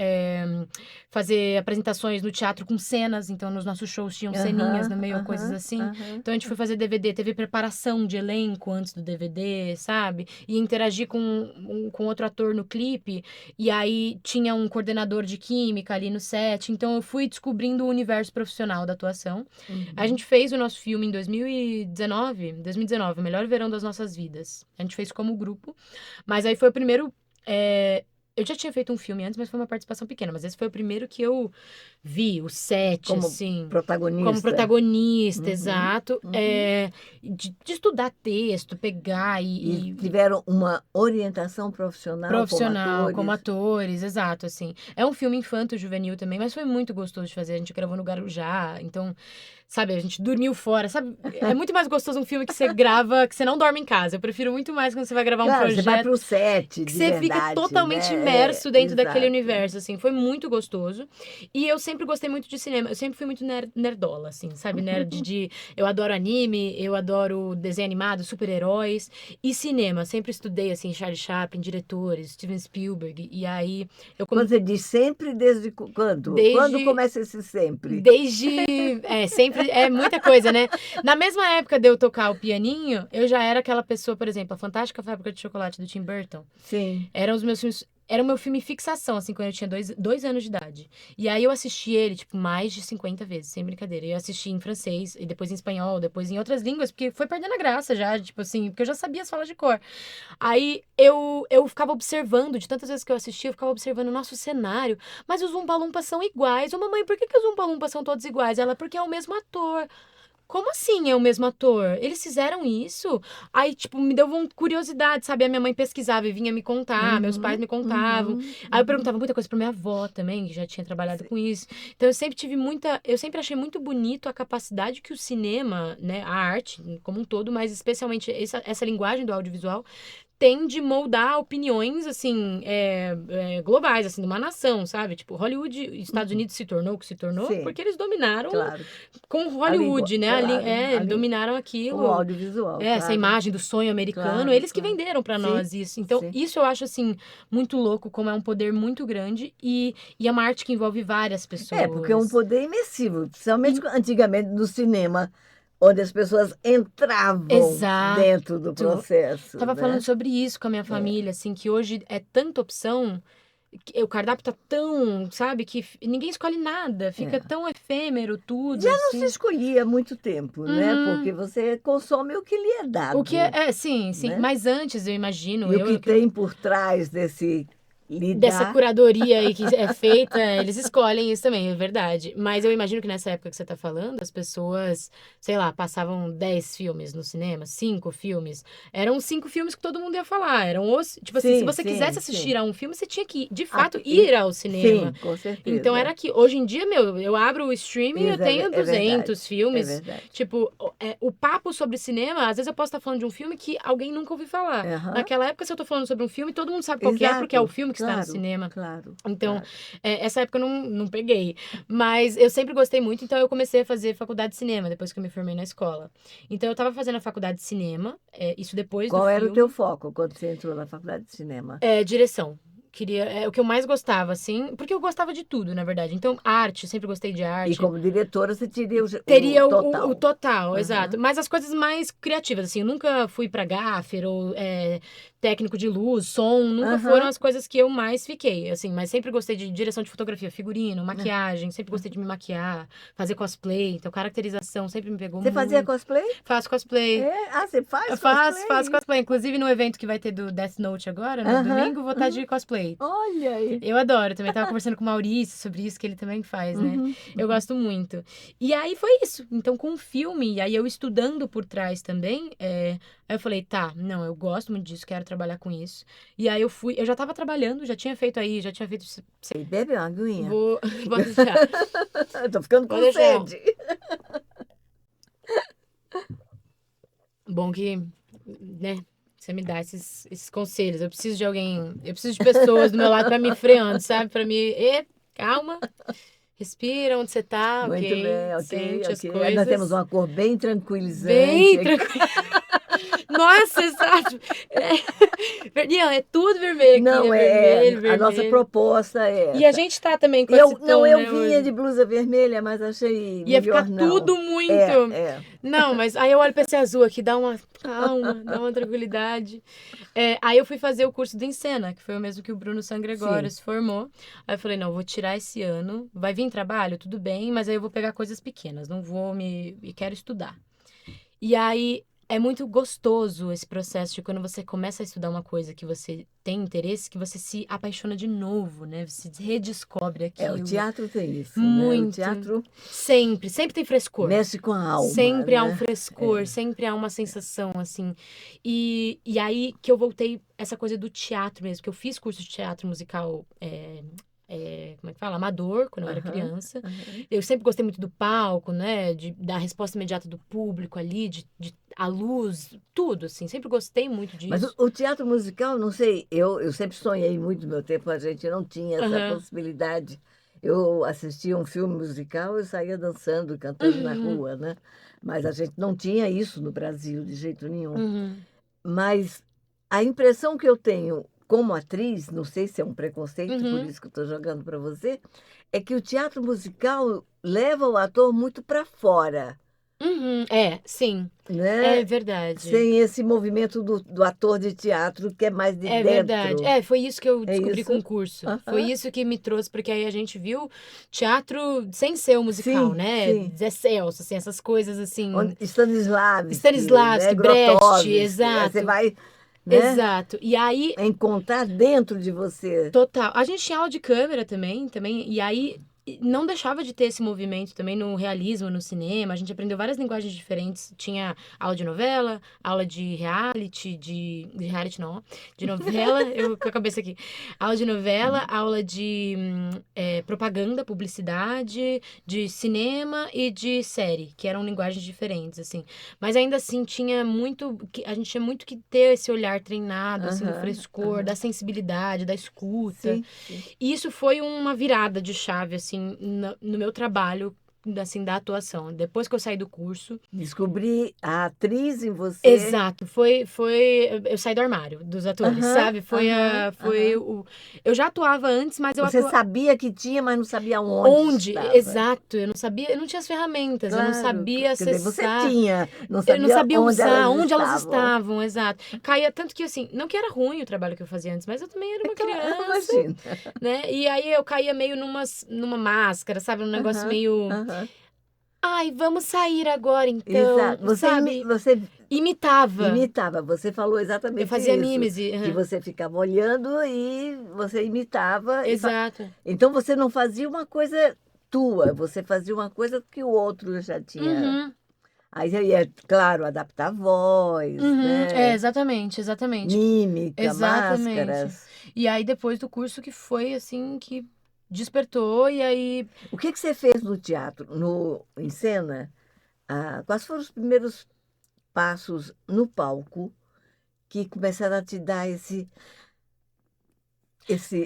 fazer apresentações no teatro com cenas. Então, nos nossos shows tinham ceninhas no Aham, meio, coisas aham, assim. aham. Então, a gente foi fazer DVD, teve preparação de elenco antes do DVD, sabe? E interagir com outro ator no clipe. E aí tinha um coordenador de química ali no set. Então, eu fui descobrindo o universo profissional da atuação. A Uhum. gente fez o nosso filme em 2019, o melhor verão das nossas vidas. A gente fez como grupo, mas aí foi o primeiro. Eu já tinha feito um filme antes, mas foi uma participação pequena. Mas esse foi o primeiro que eu vi, o set, Como assim, como protagonista. protagonista, Uhum, exato. uhum. De estudar texto, pegar E e tiveram uma orientação profissional como profissional, como atores. atores, exato, assim. É um filme infanto-juvenil também, mas foi muito gostoso de fazer. A gente gravou no Guarujá, então, sabe, a gente dormiu fora, sabe? É muito mais gostoso um filme que você grava, que você não dorme em casa. Eu prefiro muito mais quando você vai gravar um Claro, você vai projeto para o set que de você fica verdade, totalmente né? É, imerso dentro daquele exato. universo, assim. Foi muito gostoso. E eu sempre gostei muito de cinema. Eu sempre fui muito nerdola, assim, sabe? Nerd de... Eu adoro anime, eu adoro desenho animado, super-heróis. E cinema. Sempre estudei, assim, Charlie Chaplin, diretores, Steven Spielberg. E aí, eu Quando você diz sempre, desde quando? Quando desde... começa esse sempre? Sempre é muita coisa, né? Na mesma época de eu tocar o pianinho, eu já era aquela pessoa, por exemplo, a Fantástica Fábrica de Chocolate do Tim Burton. Sim. Eram os meus filmes. Era o meu filme fixação, assim, quando eu tinha dois anos de idade. E aí eu assisti ele, tipo, mais de 50 vezes, sem brincadeira. Eu assisti em francês, e depois em espanhol, depois em outras línguas, porque foi perdendo a graça já, tipo assim, porque eu já sabia as falas de cor. Aí eu ficava observando, de tantas vezes que eu assistia, eu ficava observando o nosso cenário. Mas os Umpa-Lumpas são iguais. Ô, mamãe, por que os Umpa-Lumpas são todos iguais? Ela, porque é o mesmo ator. Como assim é o mesmo ator? Eles fizeram isso? Aí, tipo, me deu uma curiosidade, sabe? A minha mãe pesquisava e vinha me contar, meus pais Uhum, me contavam. uhum, Aí eu uhum. perguntava muita coisa pra minha avó também, que já tinha trabalhado Sim. com isso. Então eu sempre tive muita. Eu sempre achei muito bonito a capacidade que o cinema, né, a arte como um todo, mas especialmente essa linguagem do audiovisual tem de moldar opiniões, assim, globais, assim, de uma nação, sabe? Tipo, Hollywood, Estados Uhum. Unidos se tornou o que se tornou Sim, porque eles dominaram claro. com A língua, Hollywood, né? claro. Eles dominaram O aquilo, audiovisual, essa claro. imagem do sonho americano, Claro, eles que claro. venderam pra Sim, nós isso. Então, sim. isso eu acho, assim, muito louco, como é um poder muito grande e é uma arte que envolve várias É, porque é um pessoas. poder imersivo, principalmente E, antigamente no cinema, onde as pessoas entravam exato. dentro do processo, Tava falando né? sobre isso com a minha É. família, assim, que hoje é tanta opção, o cardápio tá tão, sabe, que ninguém escolhe nada, fica É. tão efêmero tudo, Já não se assim. escolhia há muito tempo, né? Porque Uhum. você consome o que lhe é O que dado, sim, sim. né? Mas antes, eu imagino, E o que tem por trás desse dessa lidar. curadoria aí que é feita, eles escolhem isso também, é verdade. Mas eu imagino que nessa época que você tá falando, as pessoas, sei lá, passavam 10 filmes no cinema, 5 filmes. Eram 5 filmes que todo mundo ia falar. Eram os. Tipo assim, se Sim, você quisesse sim, sim. assistir a um filme, você tinha que, de Ah, fato, ir ao cinema. sim, com Então certeza. era que, hoje em dia, meu, eu abro o streaming e eu Isso tenho é 200 verdade. É filmes. verdade. Tipo, o papo sobre cinema, às vezes eu posso estar falando de um filme que alguém nunca ouviu falar. Aham. Naquela época, se eu tô falando sobre um filme, todo mundo sabe qual que é, porque é o Exato. filme que está no Claro, cinema. claro, Então, claro. essa época eu não peguei. Mas eu sempre gostei muito, então eu comecei a fazer faculdade de cinema depois que eu me formei na escola. Então eu tava fazendo a faculdade de cinema, isso depois do Qual era o teu filme. foco quando você entrou na faculdade de cinema? Direção. Queria, o que eu mais gostava, assim, porque eu gostava de tudo, na verdade. Então, arte, sempre gostei de E arte. como diretora, você teria o Teria o total. total, exato. Aham. Mas as coisas mais criativas, assim, eu nunca fui pra gaffer ou técnico de luz, som, nunca foram Aham. as coisas que eu mais fiquei, assim, mas sempre gostei de direção de fotografia, figurino, Ah, maquiagem, sempre gostei de me maquiar, fazer cosplay, então caracterização sempre me pegou você fazia muito. cosplay? Faço cosplay. É? Ah, você Eu faz faço cosplay? cosplay. Inclusive no evento que vai ter do Death Note agora, no Aham. domingo, vou estar Uhum. de cosplay. Olha aí. Eu adoro, também tava conversando com o Maurício sobre isso, que ele também faz, né? Uhum. Eu gosto muito. E aí foi isso. Então, com o filme, e aí eu estudando por trás também, aí eu falei, tá, não, eu gosto muito disso, quero trabalhar com isso. E aí eu já tava trabalhando, já tinha feito. E bebe uma aguinha. Vou, vou deixar, Eu tô ficando vou com deixar. sede. Bom que, né, você me dá esses conselhos. Eu preciso de alguém, eu preciso de pessoas do meu lado pra me freando, sabe? Pra me, calma, respira onde você tá, Muito ok, bem, ok, sente as ok. Nós temos coisas. uma cor bem tranquilizante Bem aqui. tranquilo. Nossa, exato. Ian, é tudo vermelho aqui, é Não, vermelho, a nossa vermelho. proposta é E a essa. gente tá também com esse Eu, não, tom, eu né, vinha de hoje. blusa vermelha, mas achei Ia ficar melhor não. tudo muito. É. Não, mas aí eu olho pra esse azul aqui, dá uma calma, dá uma tranquilidade. Aí eu fui fazer o curso do Encena, que foi o mesmo que o Bruno San Gregório Sim. se formou. Aí eu falei, não, vou tirar esse ano. Vai vir trabalho? Tudo bem, mas aí eu vou pegar coisas pequenas, não vou me... e quero estudar. E aí é muito gostoso esse processo de quando você começa a estudar uma coisa que você tem interesse, que você se apaixona de novo, né? Você redescobre O aquilo. teatro tem isso, né? O Muito. teatro Sempre tem frescor. mexe com a alma, Sempre há um né? frescor, sempre há uma sensação, assim. E aí que eu voltei, essa coisa do teatro mesmo, que eu fiz curso de teatro musical, como é que fala? Amador, quando eu era Aham, criança. aham. Eu sempre gostei muito do palco, né? Da resposta imediata do público ali, a luz, tudo, assim. Sempre gostei muito Mas disso. o teatro musical, não sei, eu sempre sonhei muito no meu tempo, a gente não tinha essa Aham. possibilidade. Eu assistia um filme musical e saía dançando, cantando na Uhum. rua, né? Mas a gente não tinha isso no Brasil de jeito nenhum. Uhum. Mas a impressão que eu tenho como atriz, não sei se é um preconceito, por Uhum. isso que eu estou jogando para você, é que o teatro musical leva o ator muito para fora, Uhum. Sim. É né? verdade. Sem esse movimento do ator de teatro que é mais de É verdade. dentro. Foi isso que eu É descobri isso? com o curso. Foi Aham. isso que me trouxe, porque aí a gente viu teatro sem ser o musical, Sim, né? sim. Zé Celso, assim, essas coisas assim. Stanislavski, né? Stanislavski, Brecht, Grotowski, aí você exato. vai, né, Exato. E aí, encontrar dentro de você. total. A gente tinha aula de câmera também, e aí não deixava de ter esse movimento também no realismo, no cinema. A gente aprendeu várias linguagens diferentes. Tinha aula de novela, aula de reality, de reality não, de novela, eu com a cabeça aqui. Aula de novela, aula de propaganda, publicidade, de cinema e de série, que eram linguagens diferentes, assim. Mas ainda assim, a gente tinha muito que ter esse olhar treinado, assim, do Aham, frescor, da aham. sensibilidade, da escuta. Sim, sim. E isso foi uma virada de chave, assim, no meu trabalho, assim, da atuação. Depois que eu saí do curso, Descobrir a atriz em você. exato, eu saí do armário dos atores, Aham, sabe? aham, aham. Eu já atuava antes, mas eu Você atuava sabia que tinha, mas não sabia onde onde? estava. Exato, eu não sabia, eu não tinha as ferramentas, eu não Claro, sabia quer dizer, você acessar. tinha, não Eu não sabia sabia onde usar, elas onde elas estavam. estavam, exato. Caía tanto que, assim, não que era ruim o trabalho que eu fazia antes, mas eu também era É uma claro, criança, imagina. né? E aí eu caía meio numa máscara, sabe? Um negócio Aham, meio. aham. ai, vamos sair agora Exato. então, sabe? Você Imitava. imitava, você falou Eu exatamente fazia isso, mímese. que você ficava olhando e você imitava Exato. então você não fazia uma coisa tua, você fazia uma coisa que o outro já tinha. Uhum, Aí você ia, claro, adaptar a voz, uhum. É, né, exatamente, exatamente. mímica, Exatamente. máscaras. E aí depois do curso que foi assim que despertou e aí O que você fez no teatro, em cena? Quais foram os primeiros passos no palco que começaram a te dar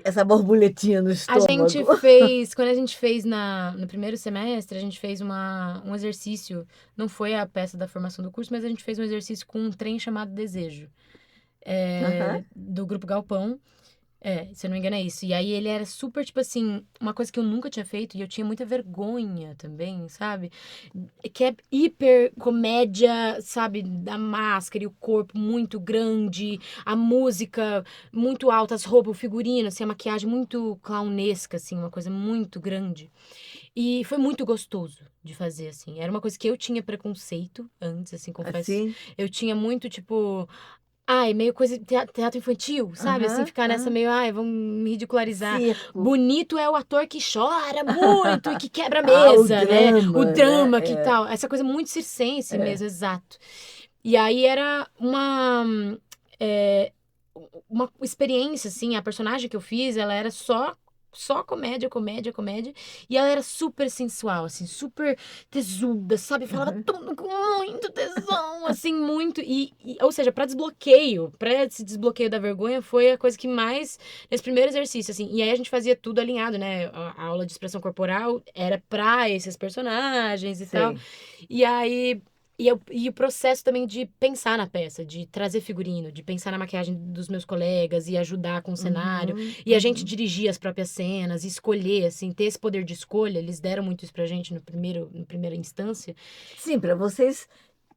essa borboletinha no a gente estômago? fez, quando a gente fez no primeiro semestre, a gente fez um exercício, não foi a peça da formação do curso, mas a gente fez um exercício com um trem chamado Desejo, Aham. do Grupo Galpão. Se eu não me engano é isso. E aí ele era super, tipo assim, uma coisa que eu nunca tinha feito e eu tinha muita vergonha também, sabe? Que é hiper comédia, sabe? Da máscara e o corpo muito grande, a música muito alta, as roupas, o figurino, assim, a maquiagem muito clownesca, assim, uma coisa muito grande. E foi muito gostoso de fazer, assim. Era uma coisa que eu tinha preconceito antes, assim, confesso. Assim? Eu tinha muito, tipo. Ai, meio coisa de teatro infantil, sabe? Assim, Aham, ficar nessa aham. meio, ai, vamos me ridicularizar. Circo. Bonito é o ator que chora muito e que quebra a O mesa, né? O drama, né? drama que tal. Essa coisa muito circense É. mesmo, exato. E aí era é, uma experiência, assim, a personagem que eu fiz, ela era só comédia, comédia, comédia. E ela era super sensual, assim, super tesuda, sabe? Falava Aham. tudo com muito tesão, assim, muito. Ou seja, pra esse desbloqueio da vergonha, foi a coisa que mais. Nesse primeiro exercício, assim. E aí a gente fazia tudo alinhado, né? A aula de expressão corporal era pra esses personagens e tal. Sim. E aí. E o processo também de pensar na peça, de trazer figurino, de pensar na maquiagem dos meus colegas e ajudar com o cenário. Uhum, E a gente uhum. dirigir as próprias cenas, e escolher, assim, ter esse poder de escolha. Eles deram muito isso pra gente no primeira instância. Sim, para vocês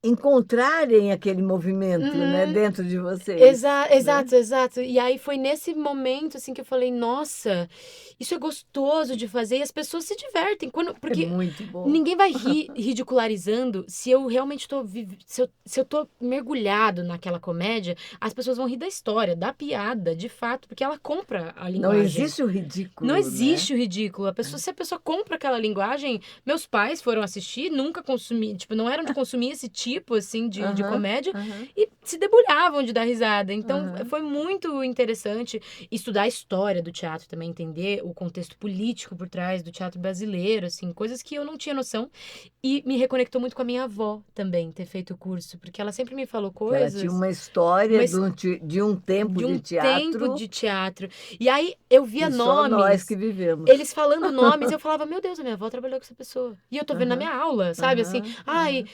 encontrarem aquele movimento, né, Uhum. dentro de vocês, né? Exato, exato. E aí foi nesse momento, assim, que eu falei, nossa, isso é gostoso de fazer e as pessoas se divertem. É Porque muito bom. ninguém vai rir ridicularizando se eu realmente tô, se eu tô mergulhado naquela comédia, as pessoas vão rir da história, da piada, de fato, porque ela compra a Não linguagem. existe o Não ridículo, né? existe o ridículo. Se a pessoa compra aquela linguagem, meus pais foram assistir, nunca consumi, tipo, não eram de consumir esse tipo, assim, de Aham, comédia, aham, e se debulhavam de dar risada. Então, aham. foi muito interessante estudar a história do teatro também, entender o contexto político por trás do teatro brasileiro, assim, coisas que eu não tinha noção. E me reconectou muito com a minha avó também, ter feito o curso, porque ela sempre me falou Que ela tinha coisas, uma história mas de um tempo de de um tempo teatro de teatro. E aí eu via que só nós que nomes, vivemos. eles falando nomes, e eu falava, meu Deus, a minha avó trabalhou com essa pessoa. E eu tô vendo na Aham, minha aula, sabe? Assim, aham, ai, aham.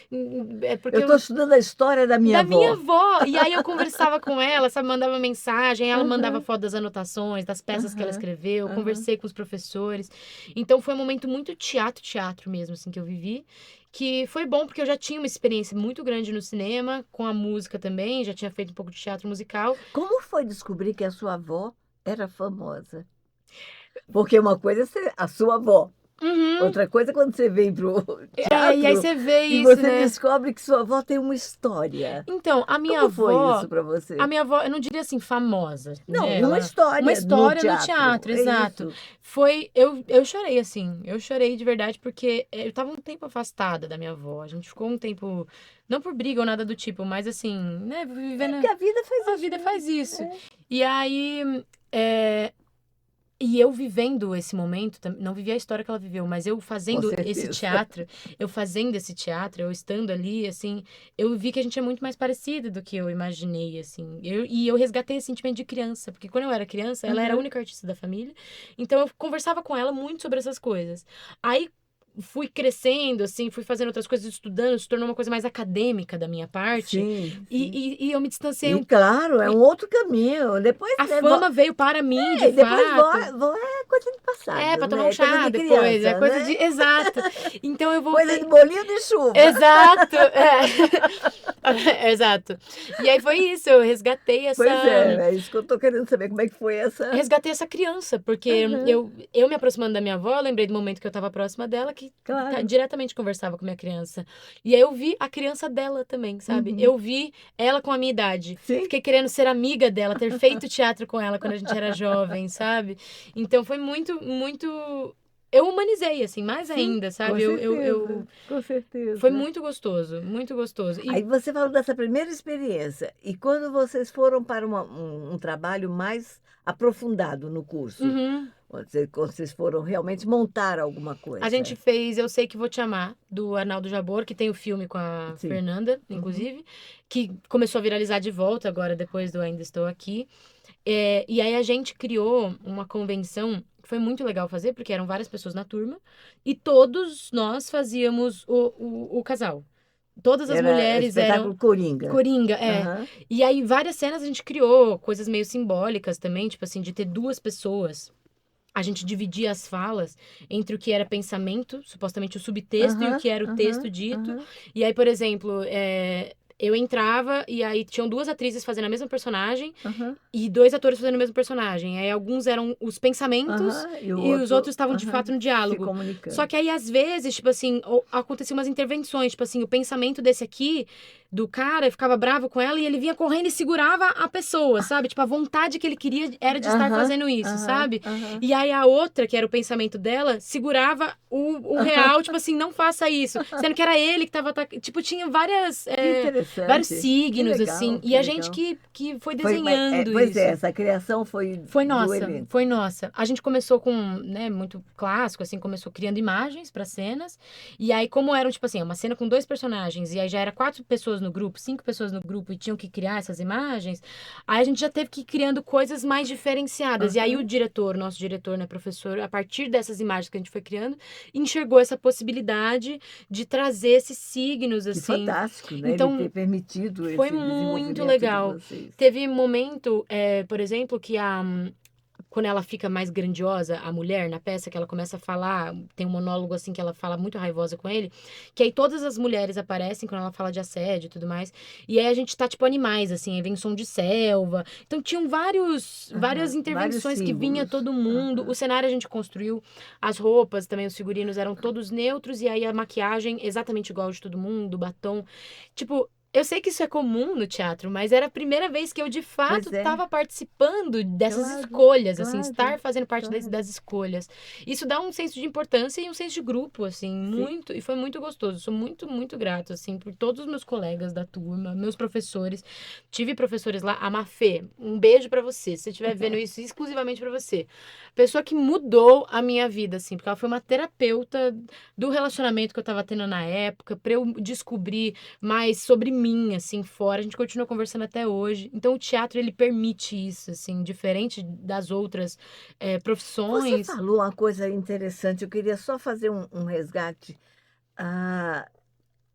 é Eu porque estou eu. estudando a história da minha Da minha avó. avó. E aí eu conversava com ela, sabe? Mandava mensagem, ela mandava Aham, foto das anotações, das peças que ela aham, escreveu, eu aham. conversei com os professores. Então foi um momento muito teatro mesmo, assim, que eu vivi. Que foi bom porque eu já tinha uma experiência muito grande no cinema, com a música também, já tinha feito um pouco de teatro musical. Como foi descobrir que a sua avó era famosa? Porque uma coisa é ser a sua avó, Uhum. outra coisa é quando você vem para o E aí teatro você vê e isso, você né? descobre que sua avó tem uma história. Então, Como foi isso para a você? minha avó, eu não diria assim famosa, Não, né? uma Uma história no história no teatro, teatro, é exato. isso. Eu chorei assim, eu chorei de verdade porque eu tava um tempo afastada da minha avó. A gente ficou um tempo, não por briga ou nada do tipo, mas assim, né, É porque vivendo, a vida faz a isso vida faz mesmo. isso. É, E aí, é, e eu vivendo esse momento, não vivi a história que ela viveu, mas com certeza. eu estando ali, assim, eu vi que a gente é muito mais parecida do que eu imaginei, assim. E eu resgatei esse sentimento de criança, porque quando eu era criança, ela era a Aham. única artista da família, então eu conversava com ela muito sobre essas coisas. Aí fui crescendo, assim, fui fazendo outras coisas, estudando, se tornou uma coisa mais acadêmica da minha parte, Sim, sim. e eu me distanciei E claro, é um outro caminho. Depois, a né, fama veio para mim, de e depois fato. vó é coisa de É, passado, pra tomar um né? É coisa chá de depois, é criança, coisa de. né? Exato. Então eu Coisa de voltei. bolinho de chuva. Exato, é. Exato. E aí foi isso, eu resgatei Pois é isso que eu tô querendo saber, como é que foi essa. essa criança, porque Aham. eu me aproximando da minha avó, eu lembrei do momento que eu estava próxima dela, que Claro. diretamente conversava com a minha criança. E aí eu vi a criança dela também, sabe? Uhum. Eu vi ela com a minha idade. Sim. Fiquei querendo ser amiga dela, ter feito teatro com ela quando a gente era jovem, sabe? Então foi muito, muito. Eu humanizei, assim, mais Sim, ainda, com sabe? certeza, com Foi certeza. muito gostoso, muito gostoso. Aí E você falou dessa primeira experiência, e quando vocês foram para um trabalho mais aprofundado no curso, uhum, quando vocês foram realmente montar alguma a gente coisa? fez Eu Sei Que Vou Te Amar, do Arnaldo Jabor, que tem o filme com a Sim. Fernanda, Uhum. inclusive, que começou a viralizar de volta agora, depois do Ainda Estou Aqui. E aí a gente criou uma convenção que foi muito legal fazer, porque eram várias pessoas na turma, e todos nós fazíamos o casal. Todas as Era mulheres eram espetáculo Coringa. coringa, é. Aham. E aí várias cenas a gente criou, coisas meio simbólicas também, tipo assim, de ter duas pessoas. A gente dividia as falas entre o que era pensamento, supostamente o subtexto, e o Aham, que era o aham, texto dito. aham, E aí, por exemplo, eu entrava e aí tinham duas atrizes fazendo a mesma personagem aham, e dois atores fazendo o mesmo personagem. Aí alguns eram os pensamentos aham, e o e os outro, outros estavam de aham, fato no se diálogo. Só comunicando. que aí, às vezes, tipo assim, aconteciam umas intervenções, tipo assim, o pensamento desse aqui, do cara, ficava bravo com ela e ele vinha correndo e segurava a pessoa, sabe? Tipo, a vontade que ele queria era de estar Aham, fazendo isso, aham, sabe? aham, E aí a outra, que era o pensamento dela, segurava o real, tipo assim, não faça isso. Sendo que era ele que tava atacando. Tipo, tinha que vários interessante, que signos, assim. legal, E que a gente legal. que foi Mas, desenhando pois é, isso. essa criação foi Foi do nossa, elenco. foi nossa. A gente começou com, né, muito clássico, assim, começou criando imagens para cenas. E aí, como eram, tipo assim, uma cena com dois personagens, e aí já era 4 pessoas no grupo, 5 pessoas no grupo, e tinham que criar essas imagens, aí a gente já teve que ir criando coisas mais diferenciadas. E aí o Aham. diretor, nosso diretor, né, professor, a partir dessas imagens que a gente foi criando, enxergou essa possibilidade de trazer esses signos, Que assim. fantástico, né, ele ter Então, permitido foi esse muito desenvolvimento de legal. vocês. Teve momento, por exemplo, que quando ela fica mais grandiosa, a mulher, na peça, que ela começa a falar, tem um monólogo assim que ela fala muito raivosa com ele, que aí todas as mulheres aparecem quando ela fala de assédio e tudo mais, e aí a gente tá tipo animais, assim, aí vem som de selva. Então tinham várias Aham. Vários intervenções que vinha símbolos. todo mundo. O Aham. cenário a gente construiu, as roupas também, os figurinos eram todos neutros, e aí a maquiagem exatamente igual de todo mundo, o batom. Tipo, eu sei que isso é comum no teatro, mas era a primeira vez que eu de fato Pois é, estava participando dessas claro, escolhas, assim, claro, estar fazendo parte claro. das escolhas. Isso dá um senso de importância e um senso de grupo, assim, Sim. muito, e foi muito gostoso. Sou muito, muito grato, assim, por todos os meus colegas da turma, meus professores. Tive professores lá, a Mafê, um beijo pra você, se você estiver vendo isso exclusivamente pra você. Pessoa que mudou a minha vida, assim, porque ela foi uma terapeuta do relacionamento que eu tava tendo na época, pra eu descobrir mais sobre mim, assim, fora. A gente continua conversando até hoje. Então, o teatro, ele permite isso, assim, diferente das outras Você profissões. falou uma coisa interessante, eu queria só fazer um resgate, ah,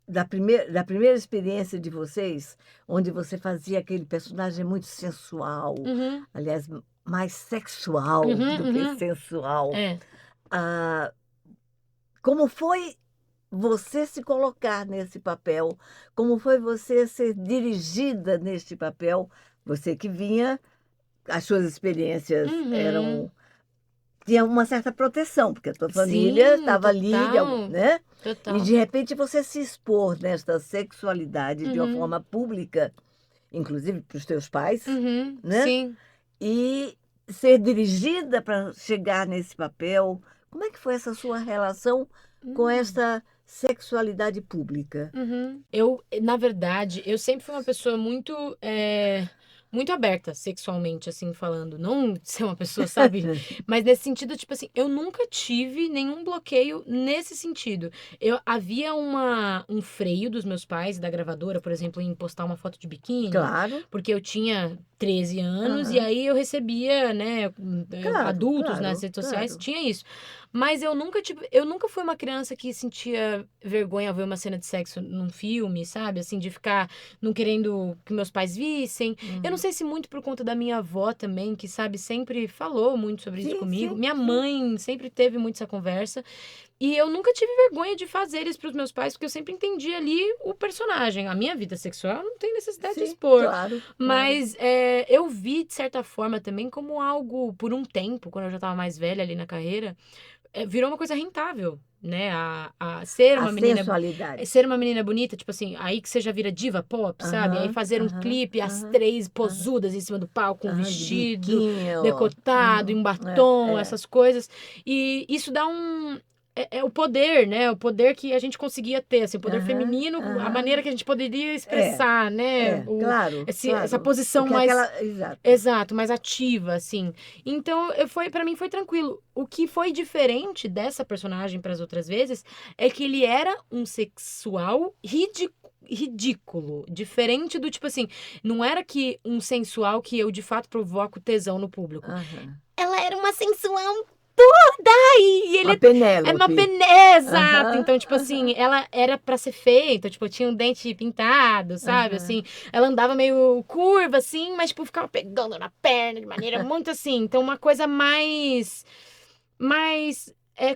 da primeira experiência de vocês, onde você fazia aquele personagem muito sensual, Uhum, aliás, mais sexual uhum, do que uhum. sensual. É. Ah, como foi você se colocar nesse papel? Como foi você ser dirigida neste papel? Você que vinha, as suas experiências Uhum. eram tinha uma certa proteção, porque a tua família Sim, estava ali de algum, total. né, e Total. de repente você se expor nesta sexualidade de uma Uhum, forma pública, inclusive para os teus pais, uhum. né, Sim. e ser dirigida para chegar nesse papel. Como é que foi essa sua relação com Hum. esta sexualidade pública? Uhum. Na verdade, eu sempre fui uma pessoa muito aberta sexualmente, assim, falando. Não ser uma pessoa, sabe? Mas nesse sentido, tipo assim, eu nunca tive nenhum bloqueio nesse sentido. Havia um freio dos meus pais, da gravadora, por exemplo, em postar uma foto de biquíni, Claro. porque eu tinha 13 anos e Aham. aí eu recebia, né, Claro, adultos nas claro, redes sociais, claro. tinha isso. Mas eu nunca fui uma criança que sentia vergonha ao ver uma cena de sexo num filme, sabe? Assim, de ficar não querendo que meus pais vissem. Eu não Uhum. sei se muito por conta da minha avó também, que, sabe, sempre falou muito sobre isso Sim, comigo. sim, Minha sim. mãe sempre teve muito essa conversa. E eu nunca tive vergonha de fazer isso pros meus pais, porque eu sempre entendi ali o personagem. A minha vida sexual não tem necessidade de Sim, expor. claro, claro. Mas eu vi, de certa forma, também como algo, por um tempo, quando eu já estava mais velha ali na carreira, virou uma coisa rentável, né? A ser A uma menina sensualidade. ser uma menina bonita, tipo assim, aí que você já vira diva pop, sabe? Aí Aham, fazer um aham, clipe, as aham, três aham, posudas em cima do palco, com um aham, de vestido biquinho. decotado, e um É, batom, é. essas coisas. E isso dá um. É o poder, né? O poder que a gente conseguia ter, assim, o poder Aham, feminino, a maneira aham. que a gente poderia É, expressar, né? claro, Essa claro. posição Porque mais. aquela. Exato. Exato, mais ativa, assim. Então, para mim foi tranquilo. O que foi diferente dessa personagem para as outras vezes é que ele era um sexual ridículo, diferente do tipo assim, não era que um sensual que eu de fato provoco tesão no público. Aham. Ela era uma sensual toda e Uma ele é uma Penélope. exato. Aham, Então, tipo assim, aham, ela era pra ser feita, tipo, tinha um dente pintado, sabe? aham. Assim, ela andava meio curva, assim, mas, tipo, ficava pegando na perna de maneira muito assim. Então, uma coisa mais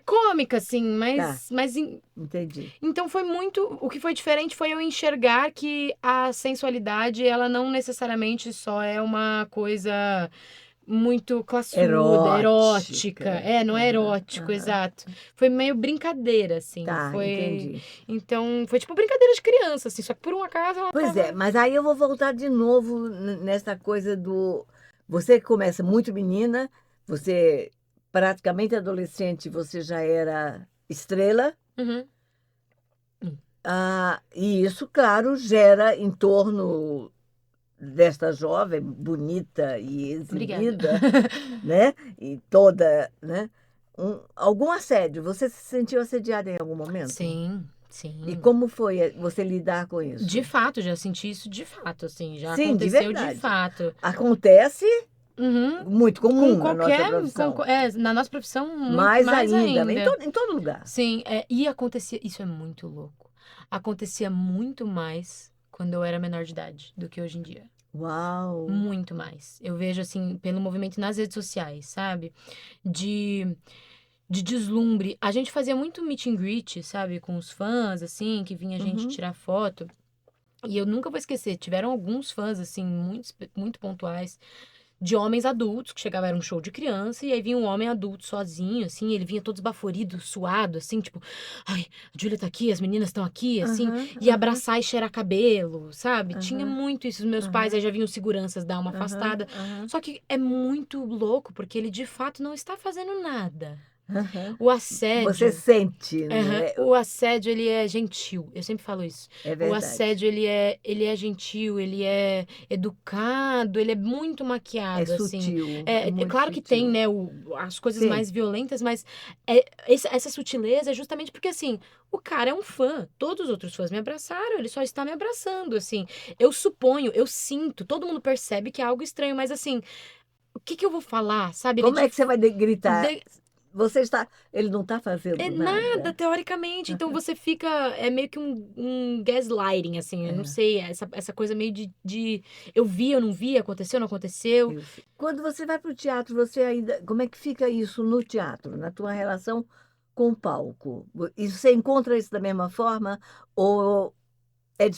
cômica, assim, Tá, mais entendi. então foi muito. O que foi diferente foi eu enxergar que a sensualidade, ela não necessariamente só é uma coisa muito classuda, erótica. Erótica. É, não é Aham, erótico, aham. exato. Foi meio brincadeira, assim. Tá, Foi. entendi. Então, foi tipo brincadeira de criança, assim. Só que por um acaso ela Pois é, tava. mas aí eu vou voltar de novo nessa coisa do. Você que começa muito menina, você praticamente adolescente, você já era estrela. Uhum. Hum. E isso, claro, gera em torno desta jovem, bonita e Obrigada. exibida, né? E toda, né? Algum assédio. Você se sentiu assediada em algum momento? Sim, E sim. como foi você lidar com De isso? fato, já senti isso de fato, assim. Já Sim, de aconteceu de verdade. fato. Acontece Uhum. muito Com comum na nossa qualquer. profissão, Na nossa profissão, muito mais mais ainda, ainda. em todo lugar. Sim, e acontecia. Isso é muito louco. Acontecia muito mais quando eu era menor de idade do que hoje em dia. Uau! Muito mais. Eu vejo, assim, pelo movimento nas redes sociais, sabe? De, de deslumbre. A gente fazia muito meet and greet, sabe? Com os fãs, assim, que vinha a gente Uhum, tirar foto. E eu nunca vou esquecer, tiveram alguns fãs, assim, muito pontuais, de homens adultos, que chegava, era um show de criança, e aí vinha um homem adulto sozinho, assim, ele vinha todo esbaforido, suado, assim, tipo, ai, a Júlia tá aqui, as meninas estão aqui, assim, aham, e aham, abraçar e cheirar cabelo, sabe? Tinha aham, muito isso. Os meus pais, aí aham, já vinham seguranças dar uma aham, afastada. aham, Só que é muito louco, porque ele de fato não está fazendo nada. aham. O Você assédio. sente, Aham. né? O assédio, ele é gentil. Eu sempre falo isso. É O verdade. assédio, ele é gentil, ele é educado, ele é muito É maquiado, assim. sutil, é É muito claro que tem, sutil. né, as coisas Sim, mais violentas, mas essa sutileza é justamente porque, assim, o cara é um fã. Todos os outros fãs me abraçaram, ele só está me abraçando, assim. Eu suponho, eu sinto, todo mundo percebe que é algo estranho, mas, assim, o que que eu vou falar, sabe? Ele como é de que você vai gritar? Você está. Ele não está É fazendo nada, nada. teoricamente. Então você fica. É meio que um gaslighting, assim. Eu não É, sei. Essa coisa meio eu vi, eu não vi, aconteceu, não aconteceu. isso. Quando você vai para o teatro, você ainda. Como é que fica isso no teatro, na tua relação com o palco? E você encontra isso da mesma forma ou é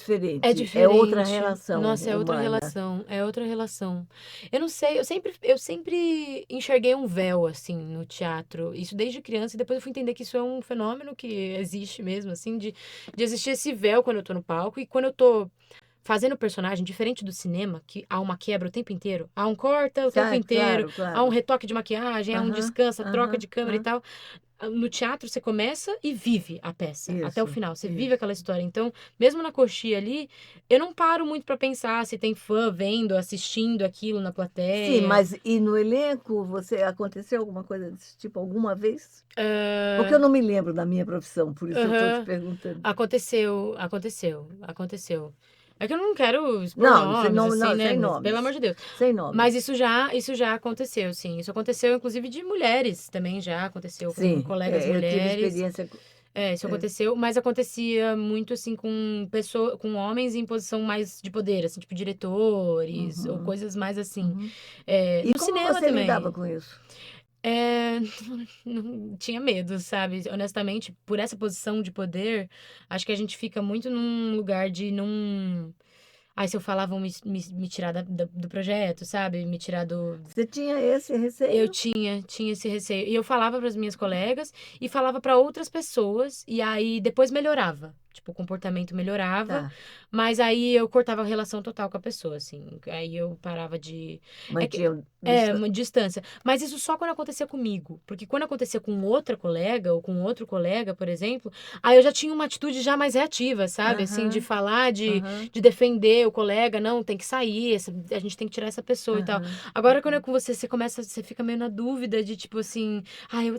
É diferente? É outra diferente. relação Nossa, é outra humana? relação. É outra relação. Eu não sei, eu sempre enxerguei um véu, assim, no teatro. Isso desde criança, e depois eu fui entender que isso é um fenômeno que existe mesmo, assim, de existir esse véu quando eu tô no palco. E quando eu tô fazendo personagem, diferente do cinema, que há uma quebra o tempo inteiro, há um corta o tempo inteiro, Claro, há um claro. retoque de maquiagem, há um Aham, descansa, troca aham, de câmera e aham. tal. No teatro você começa e vive a peça até o Isso, final, você vive aquela isso. história. Então, mesmo na coxia ali, eu não paro muito pra pensar se tem fã vendo, assistindo aquilo na Sim, plateia. mas e no elenco, você aconteceu alguma coisa desse tipo alguma vez? Porque eu Ah, não me lembro da minha profissão, por isso eu estou te aham. perguntando. Aconteceu. É que eu não quero expor Não, nomes, assim, não, né? sem Mas pelo amor nomes. de Deus. Sem Mas nomes. isso já aconteceu, sim. Isso aconteceu, inclusive, de mulheres também já aconteceu com Sim, colegas eu tive mulheres. experiência. Isso É, aconteceu, mas acontecia muito assim com homens em posição mais de poder, assim, tipo diretores ou uhum, coisas mais assim. uhum. E No como cinema você lidava também. com isso? É, não tinha medo, sabe? Honestamente, por essa posição de poder, acho que a gente fica muito num lugar de não. Aí se eu falar, vão me tirar do projeto, sabe? Me tirar do. Você tinha esse Eu receio? tinha esse receio. E eu falava para as minhas colegas e falava para outras pessoas, e aí depois melhorava. Tipo, o comportamento melhorava, Tá. mas aí eu cortava a relação total com a pessoa, assim. Aí eu parava de. É que. Mantinha É, uma distância. Mas isso só quando acontecia comigo. Porque quando acontecia com outra colega, ou com outro colega, por exemplo, aí eu já tinha uma atitude já mais reativa, sabe? Assim, de Aham, falar, de, aham, de defender o colega, não, tem que sair, a gente tem que tirar essa pessoa e tal. aham, Agora, quando é com você, você fica meio na dúvida de tipo assim,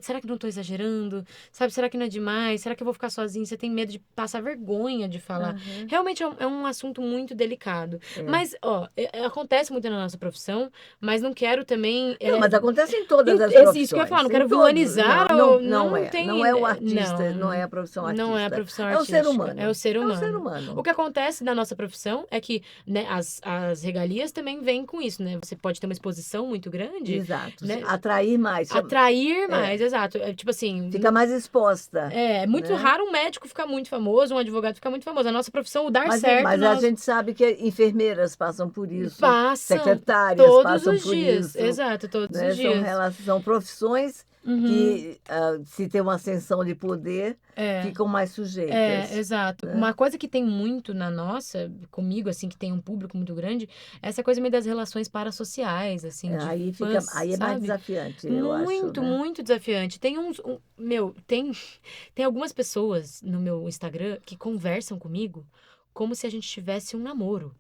será que não tô exagerando? Sabe, será que não é demais? Será que eu vou ficar sozinha? Você tem medo de passar vergonha de falar. aham. Realmente é um assunto muito delicado. É. Mas, ó, acontece muito na nossa profissão, mas não quero também. Não, mas acontece em todas as Isso que eu ia falar, profissões, não em quero todos. vilanizar Não, não, ou não não é. tem. Não é o artista, não é Não, a profissão não é a artista. profissão É o ser artística, é o humano. ser É o ser humano. O humano. que acontece na nossa profissão é que, né, as regalias também vêm com isso, né? Você pode ter uma exposição muito grande, Exato. né? Atrair mais. Atrair mais, É, exato. É, tipo assim, fica mais exposta, é muito né? raro um médico ficar muito famoso, um advogado ficar muito famoso. A nossa profissão, o dar certo Mas na a nossa. gente sabe que enfermeiras passam por isso, Passam secretárias todos passam os por dias, isso, exato, todos os né? dias. São profissões Uhum, que, se tem uma ascensão de poder, é. ficam mais É, sujeitas, exato. né? Uma coisa que tem muito na nossa, comigo, assim, que tem um público muito grande, é essa coisa meio das relações parasociais, assim, de fãs, Aí é mais sabe? desafiante, eu acho, Muito, né? muito desafiante. Tem tem algumas pessoas no meu Instagram que conversam comigo como se a gente tivesse um namoro.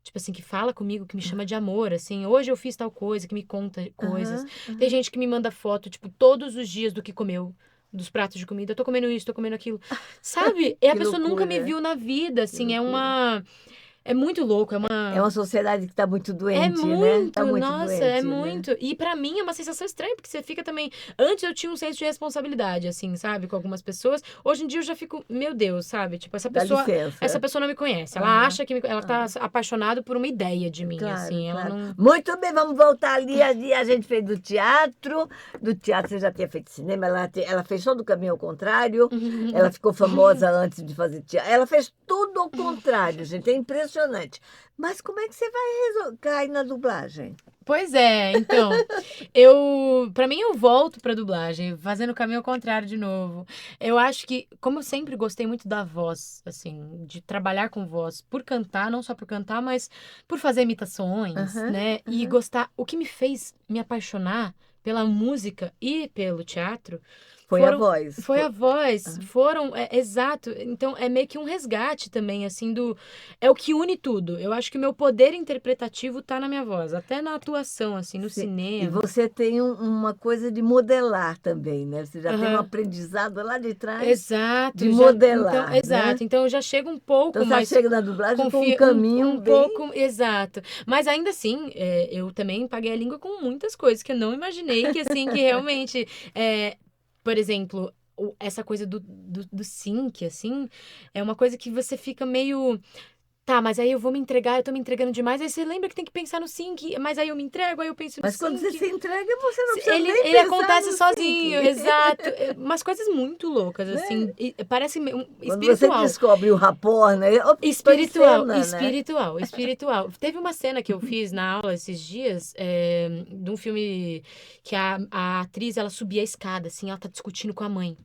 Tipo assim, que fala comigo, que me chama de amor, assim, hoje eu fiz tal coisa, que me conta coisas. Aham, Tem aham. gente que me manda foto, tipo, todos os dias do que comeu, dos pratos de comida. Eu tô comendo isso, tô comendo aquilo. Sabe? E a Que pessoa nunca me loucura, viu na vida, que assim, loucura. é muito louco, É uma sociedade que está muito é doente, né? Está muito, muito nossa, é doente, né? muito. E pra mim é uma sensação estranha, porque você fica também. Antes eu tinha um senso de responsabilidade, assim, sabe, com algumas pessoas. Hoje em dia eu já fico, meu Deus, sabe? Tipo, Dá essa licença. pessoa não me conhece. Ela Aham, acha que ela tá aham. apaixonada por uma ideia de mim, Claro, assim. Ela claro. não. Muito bem, vamos voltar ali. A gente fez do teatro. Do teatro você já tinha feito cinema. Ela fez todo o caminho ao contrário. Ela ficou famosa antes de fazer teatro. Ela fez tudo ao contrário, gente. É impressionante. Mas como é que você vai cair na dublagem? Pois é, então, pra mim eu volto pra dublagem, fazendo o caminho ao contrário de novo. Eu acho que, como eu sempre gostei muito da voz, assim, de trabalhar com voz, por cantar, não só por cantar, mas por fazer imitações, Aham, né? E aham. gostar, o que me fez me apaixonar pela música e pelo teatro Foi a foram voz. foi a voz, Aham. exato. Então é meio que um resgate também, assim, é o que une tudo. Eu acho que o meu poder interpretativo tá na minha voz, até na atuação, assim, no Sim. E cinema. você tem uma coisa de modelar também, né? Você já tem um Aham. aprendizado lá de trás de Exato, modelar, né? exato. Então eu já chego um Então pouco você já mais chega na dublagem com um confia caminho um bem. pouco, exato. Mas ainda assim, eu também paguei a língua com muitas coisas que eu não imaginei que assim que realmente, é, por exemplo, essa coisa do sync, assim, é uma coisa que você fica meio. Tá, mas aí eu vou me entregar, eu tô me entregando demais. Aí você lembra que tem que pensar no sync, mas aí eu me entrego, aí eu penso no Mas quando você sync. se entrega, você não precisa nem Ele pensar acontece no sozinho, sync, exato. Umas coisas muito loucas, assim. né? Parece Quando você espiritual. descobre o rapport, né? Eu estou em Espiritual, cena, né? espiritual, espiritual. Teve uma cena que eu fiz na aula esses dias, de um filme que a atriz, ela subia a escada, assim, ela tá discutindo com a mãe.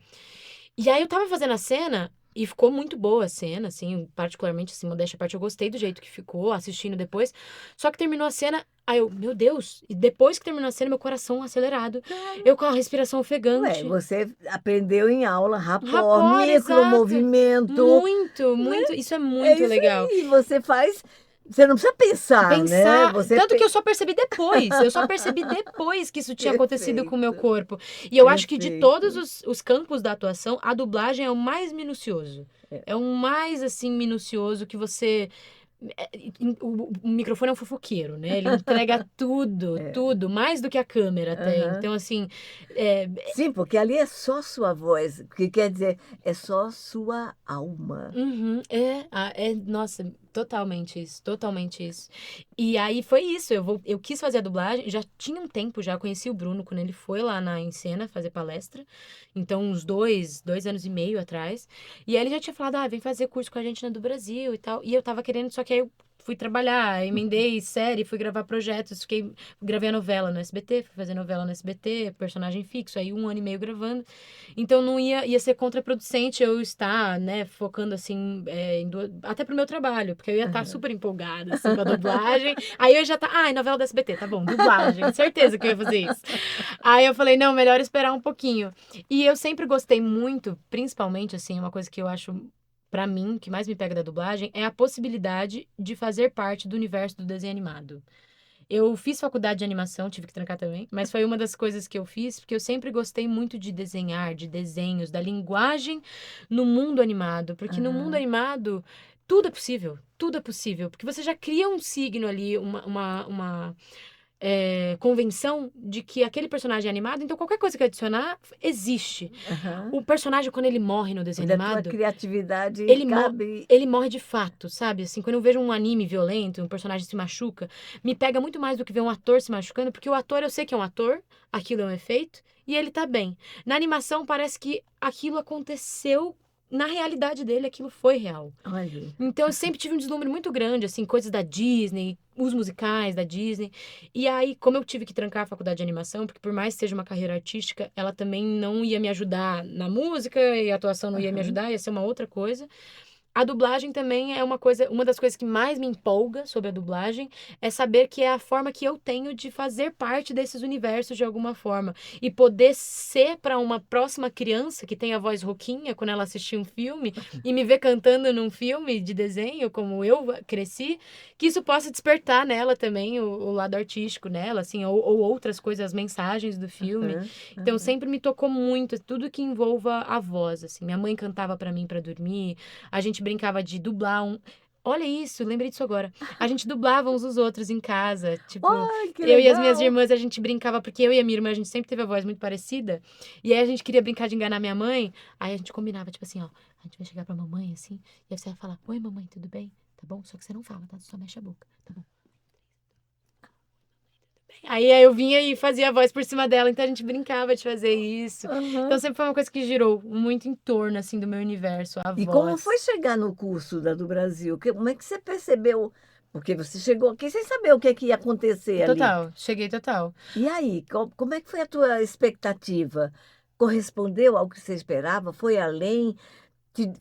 E aí eu tava fazendo a cena e ficou muito boa a cena, assim, particularmente, assim, modéstia à parte, eu gostei do jeito que ficou, assistindo depois. Só que terminou a cena, aí eu, meu Deus, e depois que terminou a cena, meu coração acelerado, eu com a respiração Ué, ofegante. você aprendeu em aula rapport, Rapor, exato. micromovimento, Muito, né? muito, isso é É muito isso legal. aí. Você faz. Você não precisa pensar, né? Pensar, tanto que eu só percebi depois, eu só percebi depois que isso tinha acontecido com o meu Perfeito, corpo. E eu acho que de todos perfeito. os campos da atuação, a dublagem é o mais minucioso. É, É o mais, assim, minucioso que você. O microfone é um fofoqueiro, né? Ele entrega tudo, é. tudo, mais do que a câmera até. Aham. Então, assim, é, Sim, porque ali é só sua voz, o que quer dizer, é só sua alma. uhum, nossa, totalmente isso, totalmente isso. E aí foi isso, eu quis fazer a dublagem, já tinha um tempo, já conheci o Bruno quando ele foi lá na Em Cena fazer palestra, então uns 2 anos e meio atrás, e aí ele já tinha falado, vem fazer curso com a gente na do Brasil e tal, e eu tava querendo, só que aí eu fui trabalhar, emendei série, fui gravar projetos, gravei a novela no SBT, fui fazer novela no SBT, personagem fixo, aí 1 ano e meio gravando. Então não ia ser contraproducente eu estar, né, focando assim, até pro meu trabalho, porque eu ia estar super empolgada, assim, com a dublagem. Aí eu já tá, novela do SBT, tá bom, dublagem, certeza que eu ia fazer isso. Aí eu falei, não, melhor esperar um pouquinho. E eu sempre gostei muito, principalmente, assim, uma coisa que eu acho, pra mim, que mais me pega da dublagem, é a possibilidade de fazer parte do universo do desenho animado. Eu fiz faculdade de animação, tive que trancar também, mas foi uma das coisas que eu fiz, porque eu sempre gostei muito de desenhar, de desenhos, da linguagem no mundo animado, porque no mundo Aham. animado tudo é possível, porque você já cria um signo ali, uma convenção de que aquele personagem é animado, então qualquer coisa que adicionar existe. Aham. O personagem, quando ele morre no desenho Onde a tua animado, criatividade ele, mo cabe. ele morre de fato, sabe? Assim, quando eu vejo um anime violento, um personagem se machuca, me pega muito mais do que ver um ator se machucando, porque o ator, eu sei que é um ator, aquilo é um efeito, e ele tá bem. Na animação, parece que aquilo aconteceu na realidade dele, aquilo foi real. Olha. Então, eu sempre tive um deslumbre muito grande, assim, coisas da Disney, os musicais da Disney. E aí, como eu tive que trancar a faculdade de animação, porque por mais que seja uma carreira artística, ela também não ia me ajudar na música e a atuação não ia me Aham. ajudar, ia ser uma outra coisa. A dublagem também é uma das coisas que mais me empolga sobre a dublagem, é saber que é a forma que eu tenho de fazer parte desses universos de alguma forma e poder ser para uma próxima criança que tem a voz rouquinha quando ela assistir um filme e me ver cantando num filme de desenho como eu cresci, que isso possa despertar nela também o lado artístico nela, assim, ou outras coisas, as mensagens do filme. Aham. Então Aham. sempre me tocou muito tudo que envolva a voz, assim. Minha mãe cantava para mim para dormir. A gente brincava de dublar um. Olha isso, lembrei disso agora. A gente dublava uns os outros em casa. Tipo, Ai, que eu e as minhas legal! irmãs, a gente brincava, porque eu e a minha irmã, a gente sempre teve a voz muito parecida. E aí a gente queria brincar de enganar minha mãe. Aí a gente combinava, tipo assim, ó. A gente vai chegar pra mamãe, assim. E aí você vai falar: Oi, mamãe, tudo bem? Tá bom? Só que você não fala, tá? Só mexe a boca. Tá bom? Aí eu vinha e fazia a voz por cima dela, então a gente brincava de fazer isso. Então Aham. sempre foi uma coisa que girou muito em torno, assim, do meu universo, a E como foi voz. chegar no curso do Brasil? Como é que você percebeu? Porque você chegou aqui sem saber o que é que ia acontecer ali. Total, cheguei total. E aí, como é que foi a tua expectativa? Correspondeu ao que você esperava? Foi além?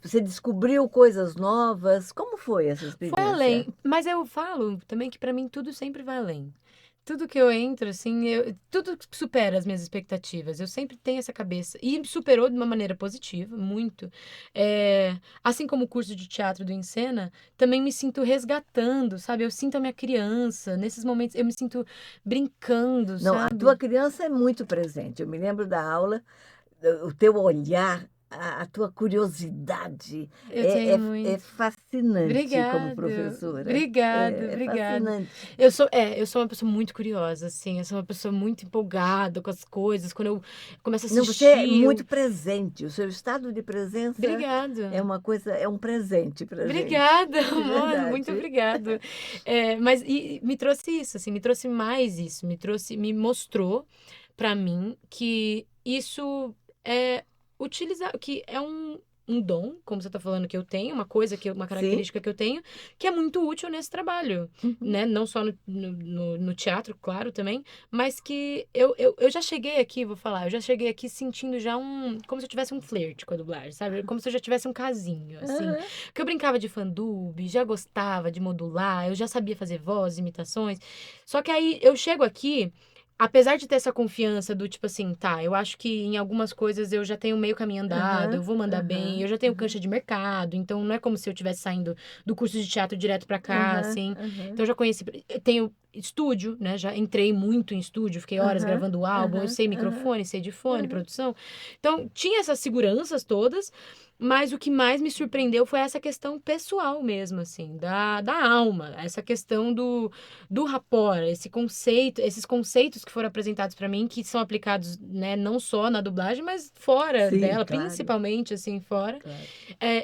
Você descobriu coisas novas? Como foi essa Foi experiência? além, mas eu falo também que pra mim tudo sempre vai além. Tudo que eu entro, assim, tudo supera as minhas expectativas. Eu sempre tenho essa cabeça. E superou de uma maneira positiva, muito. Assim como o curso de teatro do Encena, também me sinto resgatando, sabe? Eu sinto a minha criança. Nesses momentos, eu me sinto brincando, Não, a tua sabe? criança é muito presente. Eu me lembro da aula, o teu olhar, a tua curiosidade Eu tenho é muito. fascinante como Obrigado, professora. obrigado, É obrigado. fascinante. Eu sou uma pessoa muito curiosa, assim, eu sou uma pessoa muito empolgada com as coisas, quando eu começo a Não, você é assistir, muito presente. O seu estado de presença é obrigado. uma coisa, é um presente para gente, Obrigada, de amor, muito verdade. obrigado. Mas me trouxe isso, assim, me trouxe mais isso, me mostrou pra mim que isso é utilizar, que é um dom, como você tá falando que eu tenho, uma Sim. característica que eu tenho, que é muito útil nesse trabalho, Uhum. né? Não só no teatro, claro, também, mas que eu já cheguei aqui, vou falar, eu já cheguei aqui sentindo já como se eu tivesse um flerte com a dublagem, sabe? Como se eu já tivesse um casinho, assim. Aham. Porque eu brincava de fandub, já gostava de modular, eu já sabia fazer voz, imitações. Só que aí eu chego aqui, apesar de ter essa confiança do tipo assim, tá, eu acho que em algumas coisas eu já tenho meio caminho andado, eu Aham. vou mandar bem, Aham. eu já tenho Aham. cancha de mercado, então não é como se eu estivesse saindo do curso de teatro direto pra cá, Aham. assim. Aham. Então eu já conheci, eu tenho estúdio, né? Já entrei muito em estúdio, fiquei horas Aham. gravando o álbum, eu Aham. sei Aham. microfone, sei de fone, Aham. produção. Então tinha essas seguranças todas. Mas o que mais me surpreendeu foi essa questão pessoal mesmo, assim, da alma, essa questão do rapport, esses conceitos que foram apresentados para mim, que são aplicados, né, não só na dublagem, mas fora Sim, dela, claro, principalmente, assim, fora. claro.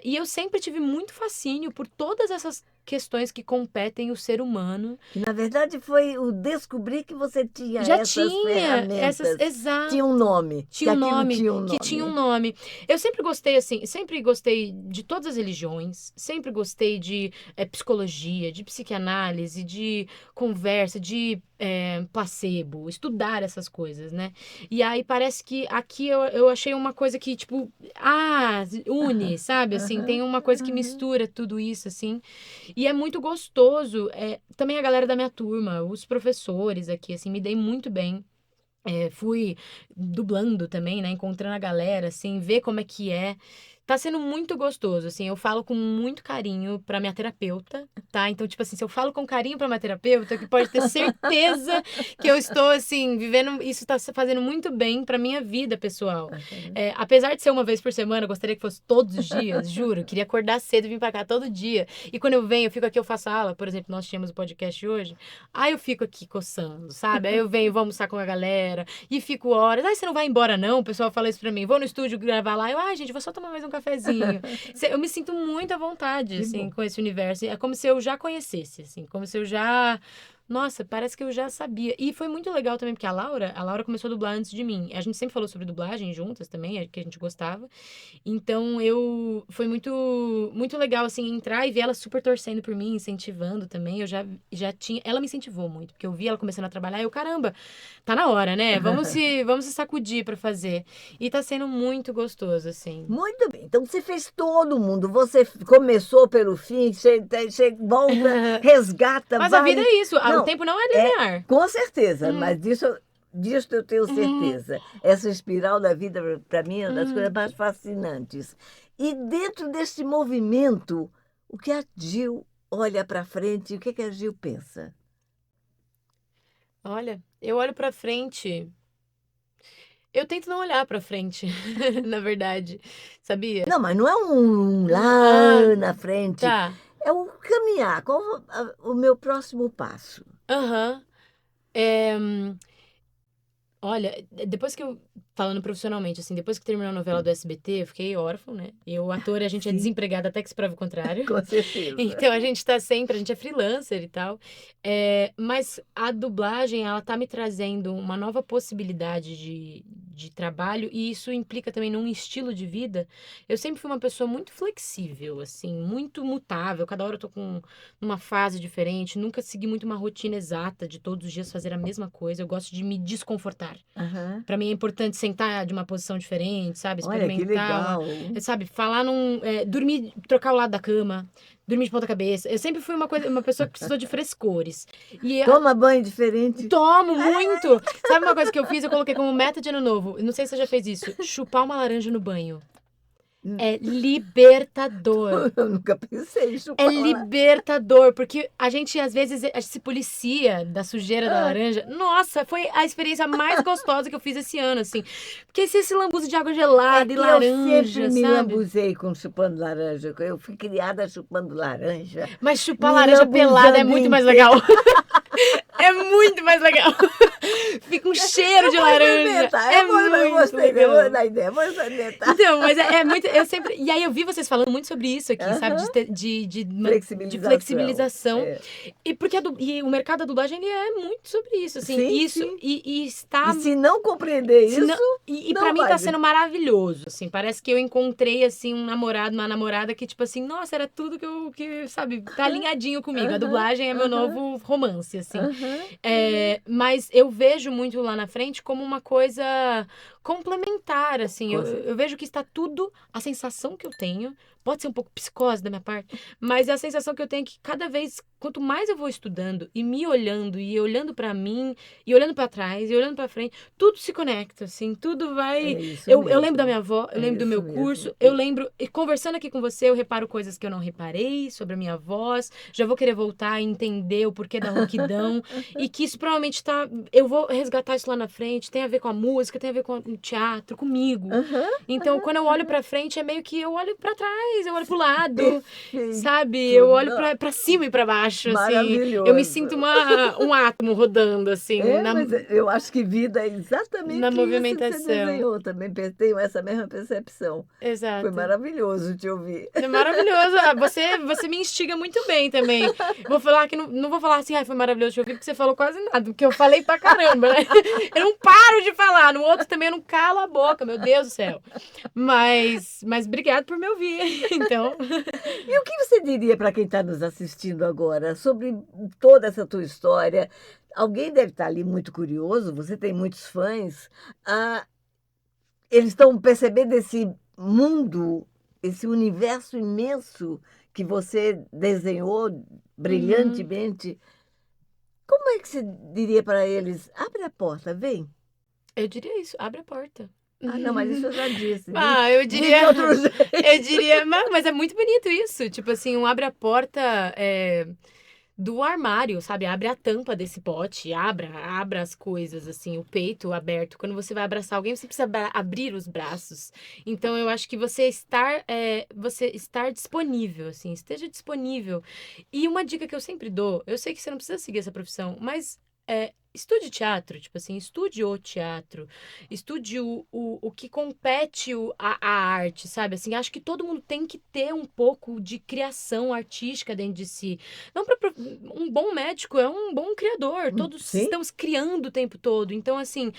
E eu sempre tive muito fascínio por todas essas questões que competem o ser humano. Que, na verdade, foi o descobrir que você tinha Já essas tinha ferramentas. exato. Tinha um nome. Tinha um que aquilo nome, tinha um que tinha um nome. nome. Eu sempre gostei, assim, sempre gostei de todas as religiões, sempre gostei de psicologia, de psicanálise, de conversa, de placebo, estudar essas coisas, né? E aí parece que aqui eu achei uma coisa que, tipo, une, sabe? Assim, tem uma coisa que mistura tudo isso, assim. E é muito gostoso. Também a galera da minha turma, os professores aqui, assim, me dei muito bem. Fui dublando também, né? Encontrando a galera, assim, ver como é que é. Tá sendo muito gostoso, assim. Eu falo com muito carinho pra minha terapeuta, tá? Então, tipo assim, se eu falo com carinho pra minha terapeuta, que pode ter certeza que eu estou, assim, vivendo. Isso tá fazendo muito bem pra minha vida pessoal. Apesar de ser uma vez por semana, eu gostaria que fosse todos os dias, juro. Queria acordar cedo e vir pra cá todo dia. E quando eu venho, eu fico aqui, eu faço aula. Por exemplo, nós tínhamos o podcast hoje. Aí eu fico aqui coçando, sabe? Aí eu venho, vou almoçar com a galera. E fico horas. Você não vai embora, não? O pessoal fala isso pra mim. Vou no estúdio gravar lá. Gente, vou só tomar mais um cafezinho. Eu me sinto muito à vontade, Que assim, bom. com esse universo. É como se eu já conhecesse, assim. Como se eu já... Nossa, parece que eu já sabia. E foi muito legal também, porque a Laura começou a dublar antes de mim. A gente sempre falou sobre dublagem juntas também, que a gente gostava. Então, foi muito legal, assim, entrar e ver ela super torcendo por mim, incentivando também. Eu já tinha... Ela me incentivou muito, porque eu vi ela começando a trabalhar e eu, caramba, tá na hora, né? Vamos se sacudir pra fazer. E tá sendo muito gostoso, assim. Muito bem. Então, você fez todo mundo. Você começou pelo fim, volta, resgata, Mas a vida vai. é isso, o Não, tempo não é linear. com certeza, Uhum, mas disso eu tenho uhum, certeza. Essa espiral da vida, para mim, é uma das coisas uhum. mais fascinantes. E dentro desse movimento, o que a Gil olha para frente, o que a Gil pensa? Olha, eu olho pra frente. Eu tento não olhar pra frente, na verdade, sabia? Não, mas não é um Ah, lá na frente, tá. é um caminhar. Qual o meu próximo passo? Aham. É, olha, depois que eu, falando profissionalmente, assim, depois que terminou a novela do SBT, eu fiquei órfão, né? E o ator, a gente é Sim, desempregado até que se prove o contrário. com certeza. Então a gente tá sempre, a gente é freelancer e tal. Mas a dublagem, ela tá me trazendo uma nova possibilidade de trabalho e isso implica também num estilo de vida. Eu sempre fui uma pessoa muito flexível, assim, muito mutável. Cada hora eu tô com uma fase diferente, nunca segui muito uma rotina exata de todos os dias fazer a mesma coisa. Eu gosto de me desconfortar. Aham. Pra mim é importante sentar de uma posição diferente, sabe? Olha, que Experimentar legal. sabe? Falar dormir, trocar o lado da cama, dormir de ponta cabeça. Eu sempre fui uma pessoa que precisou de frescores. E Toma banho diferente. tomo muito. Sabe uma coisa que eu fiz? Eu coloquei como meta de ano novo. Não sei se você já fez isso. Chupar uma laranja no banho. É libertador. Eu nunca pensei em É chupar lá. libertador, porque a gente às vezes se policia da sujeira da laranja. Nossa, foi a experiência mais gostosa que eu fiz esse ano, assim. Porque se esse lambuzo de água É gelada e que eu sempre laranja, me sabe? lambuzei com chupando laranja. Eu fui criada chupando laranja, Mas chupar me laranja pelada é lambuzando muito mais inteira. legal. É muito mais legal. Fica um cheiro de Vou laranja. experimentar. É Eu muito gostei, eu vou legal. dar ideia, vou experimentar. Então, mas é muito. Eu sempre. E aí eu vi vocês falando muito sobre isso aqui, sabe? Aham. De Flexibilização. flexibilização. É. E porque e o mercado da dublagem ele é muito sobre isso, assim. Sim, Isso. sim. E E está. se não compreender Se não, isso, e para não mim tá vai. sendo maravilhoso, assim. Parece que eu encontrei, assim, um namorado, uma namorada que, tipo assim, nossa, era tudo sabe, tá alinhadinho comigo. A Aham, dublagem é meu aham, novo romance, assim. aham, aham. Mas eu vejo muito lá na frente como uma coisa complementar, assim. Com Eu vejo que está tudo, a sensação que eu tenho, pode ser um pouco psicose da minha parte, mas é a sensação que eu tenho que cada vez, quanto mais eu vou estudando e olhando pra mim, e olhando pra trás, e olhando pra frente, tudo se conecta, assim, tudo vai. É isso Eu lembro da mesmo. minha avó, eu É lembro do isso meu mesmo. curso, eu lembro, e conversando aqui com você, eu reparo coisas que eu não reparei sobre a minha voz, já vou querer voltar e entender o porquê da rouquidão, e que isso provavelmente tá. Eu vou resgatar isso lá na frente, tem a ver com a música, tem a ver com o teatro, comigo. Aham, Então, aham, quando eu olho aham. pra frente, é meio que eu olho pra trás, eu olho pro lado, Perfeito. sabe? Eu olho Não, pra cima e pra baixo. acho, assim. Eu me Maravilhoso. sinto um átomo rodando, assim, Mas eu acho que vida é exatamente na isso que você movimentação. desenhou. Também tenho essa mesma percepção. Foi Exato. maravilhoso te ouvir. É maravilhoso. Você me instiga muito bem também. Vou falar que não vou falar assim, ai, foi maravilhoso te ouvir, porque você falou quase nada, porque eu falei pra caramba, né? Eu não paro de falar. No outro também eu não calo a boca, meu Deus do céu. Mas obrigado por me ouvir. Então, E o que você diria para quem está nos assistindo agora sobre toda essa tua história? Alguém deve estar ali muito curioso, você tem muitos fãs. Ah, eles estão percebendo esse mundo, esse universo imenso que você desenhou uhum, brilhantemente. Como é que você diria para eles? Abre a porta, vem. eu diria isso, abre a porta. Ah, não, mas isso eu já disse. Ah, eu Diz de outro diria, eu jeito. diria, mas é muito bonito isso. Tipo assim, abre a porta do armário, sabe? Abre a tampa desse pote, abra as coisas, assim, o peito aberto. Quando você vai abraçar alguém, você precisa abrir os braços. Então, eu acho que você estar disponível, assim, esteja disponível. E uma dica que eu sempre dou, eu sei que você não precisa seguir essa profissão, mas estude teatro, tipo assim, estude o teatro, estude o que compete a arte, sabe? Assim, acho que todo mundo tem que ter um pouco de criação artística dentro de si. Não para um bom médico é um bom criador. Todos Sim? estamos criando o tempo todo. Então, assim,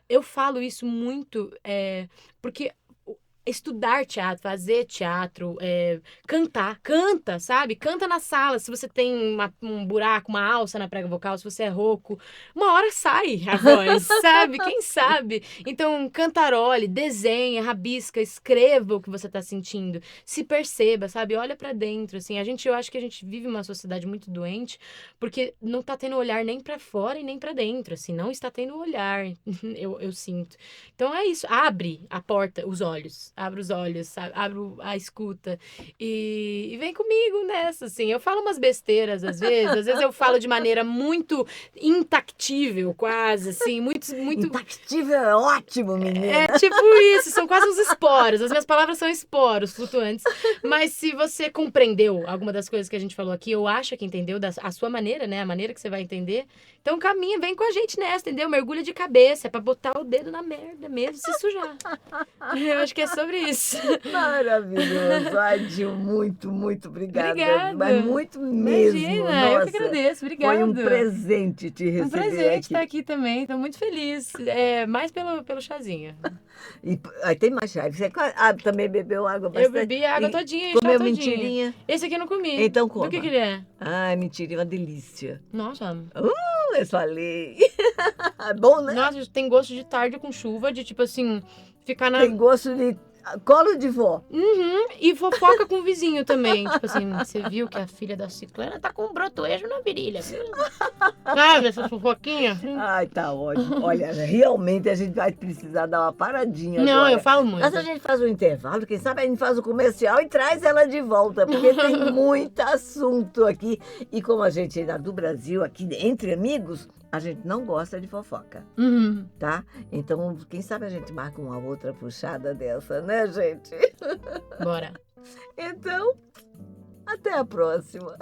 eu falo isso muito porque estudar teatro, fazer teatro, cantar, canta, sabe? Canta na sala. Se você tem um buraco, uma alça na prega vocal, se você é rouco, uma hora sai a voz, sabe? Quem sabe? Então, cantarole, desenha, rabisca, escreva o que você tá sentindo, se perceba, sabe? Olha pra dentro, assim. Eu acho que a gente vive uma sociedade muito doente porque não tá tendo olhar nem pra fora e nem pra dentro, assim. Não está tendo olhar, eu sinto. Então é isso, abre a porta, os olhos, abre os olhos, sabe? Abre a escuta e vem comigo nessa, assim. Eu falo umas besteiras às vezes eu falo de maneira muito intactível, quase, assim, muito. Intactível é ótimo, menina. É tipo isso, são quase uns esporos. As minhas palavras são esporos flutuantes. Mas se você compreendeu alguma das coisas que a gente falou aqui, ou acha que entendeu a sua maneira, né? A maneira que você vai entender, então caminha, vem com a gente nessa, entendeu? Mergulha de cabeça, é pra botar o dedo na merda mesmo, se sujar. Eu acho que é sobre isso. Maravilhoso. Ai, Gil, muito, muito obrigada. Mas Obrigada. muito mesmo. Imagina, eu que Nossa, agradeço. foi um Obrigado. presente te Um receber presente estar aqui. aqui também. Tô muito feliz. Mais pelo chazinho. E aí tem mais chá. Você também bebeu água Eu bastante? bebi a água E todinha, o chá comeu todinho. mentirinha? Esse aqui eu não comi. Então Do que coma. ele é? Ai, mentirinha, uma delícia. Nossa. Eu falei. Bom, né? Nossa, tem gosto de tarde com chuva, de tipo assim, ficar na. Tem gosto de colo de vó. Uhum, e fofoca com o vizinho também. Tipo assim, você viu que a filha da ciclana tá com um brotoejo na virilha. Sabe, essa fofoquinha? Ai, tá ótimo. Olha, realmente a gente vai precisar dar uma paradinha Não, eu agora. falo Mas muito. a gente faz um intervalo, quem sabe a gente faz o comercial e traz ela de volta, porque tem muito assunto aqui. E como a gente é do Brasil, aqui entre amigos, a gente não gosta de fofoca, Uhum. tá? Então, quem sabe a gente marca uma outra puxada dessa, né, gente? Bora. Então, até a próxima.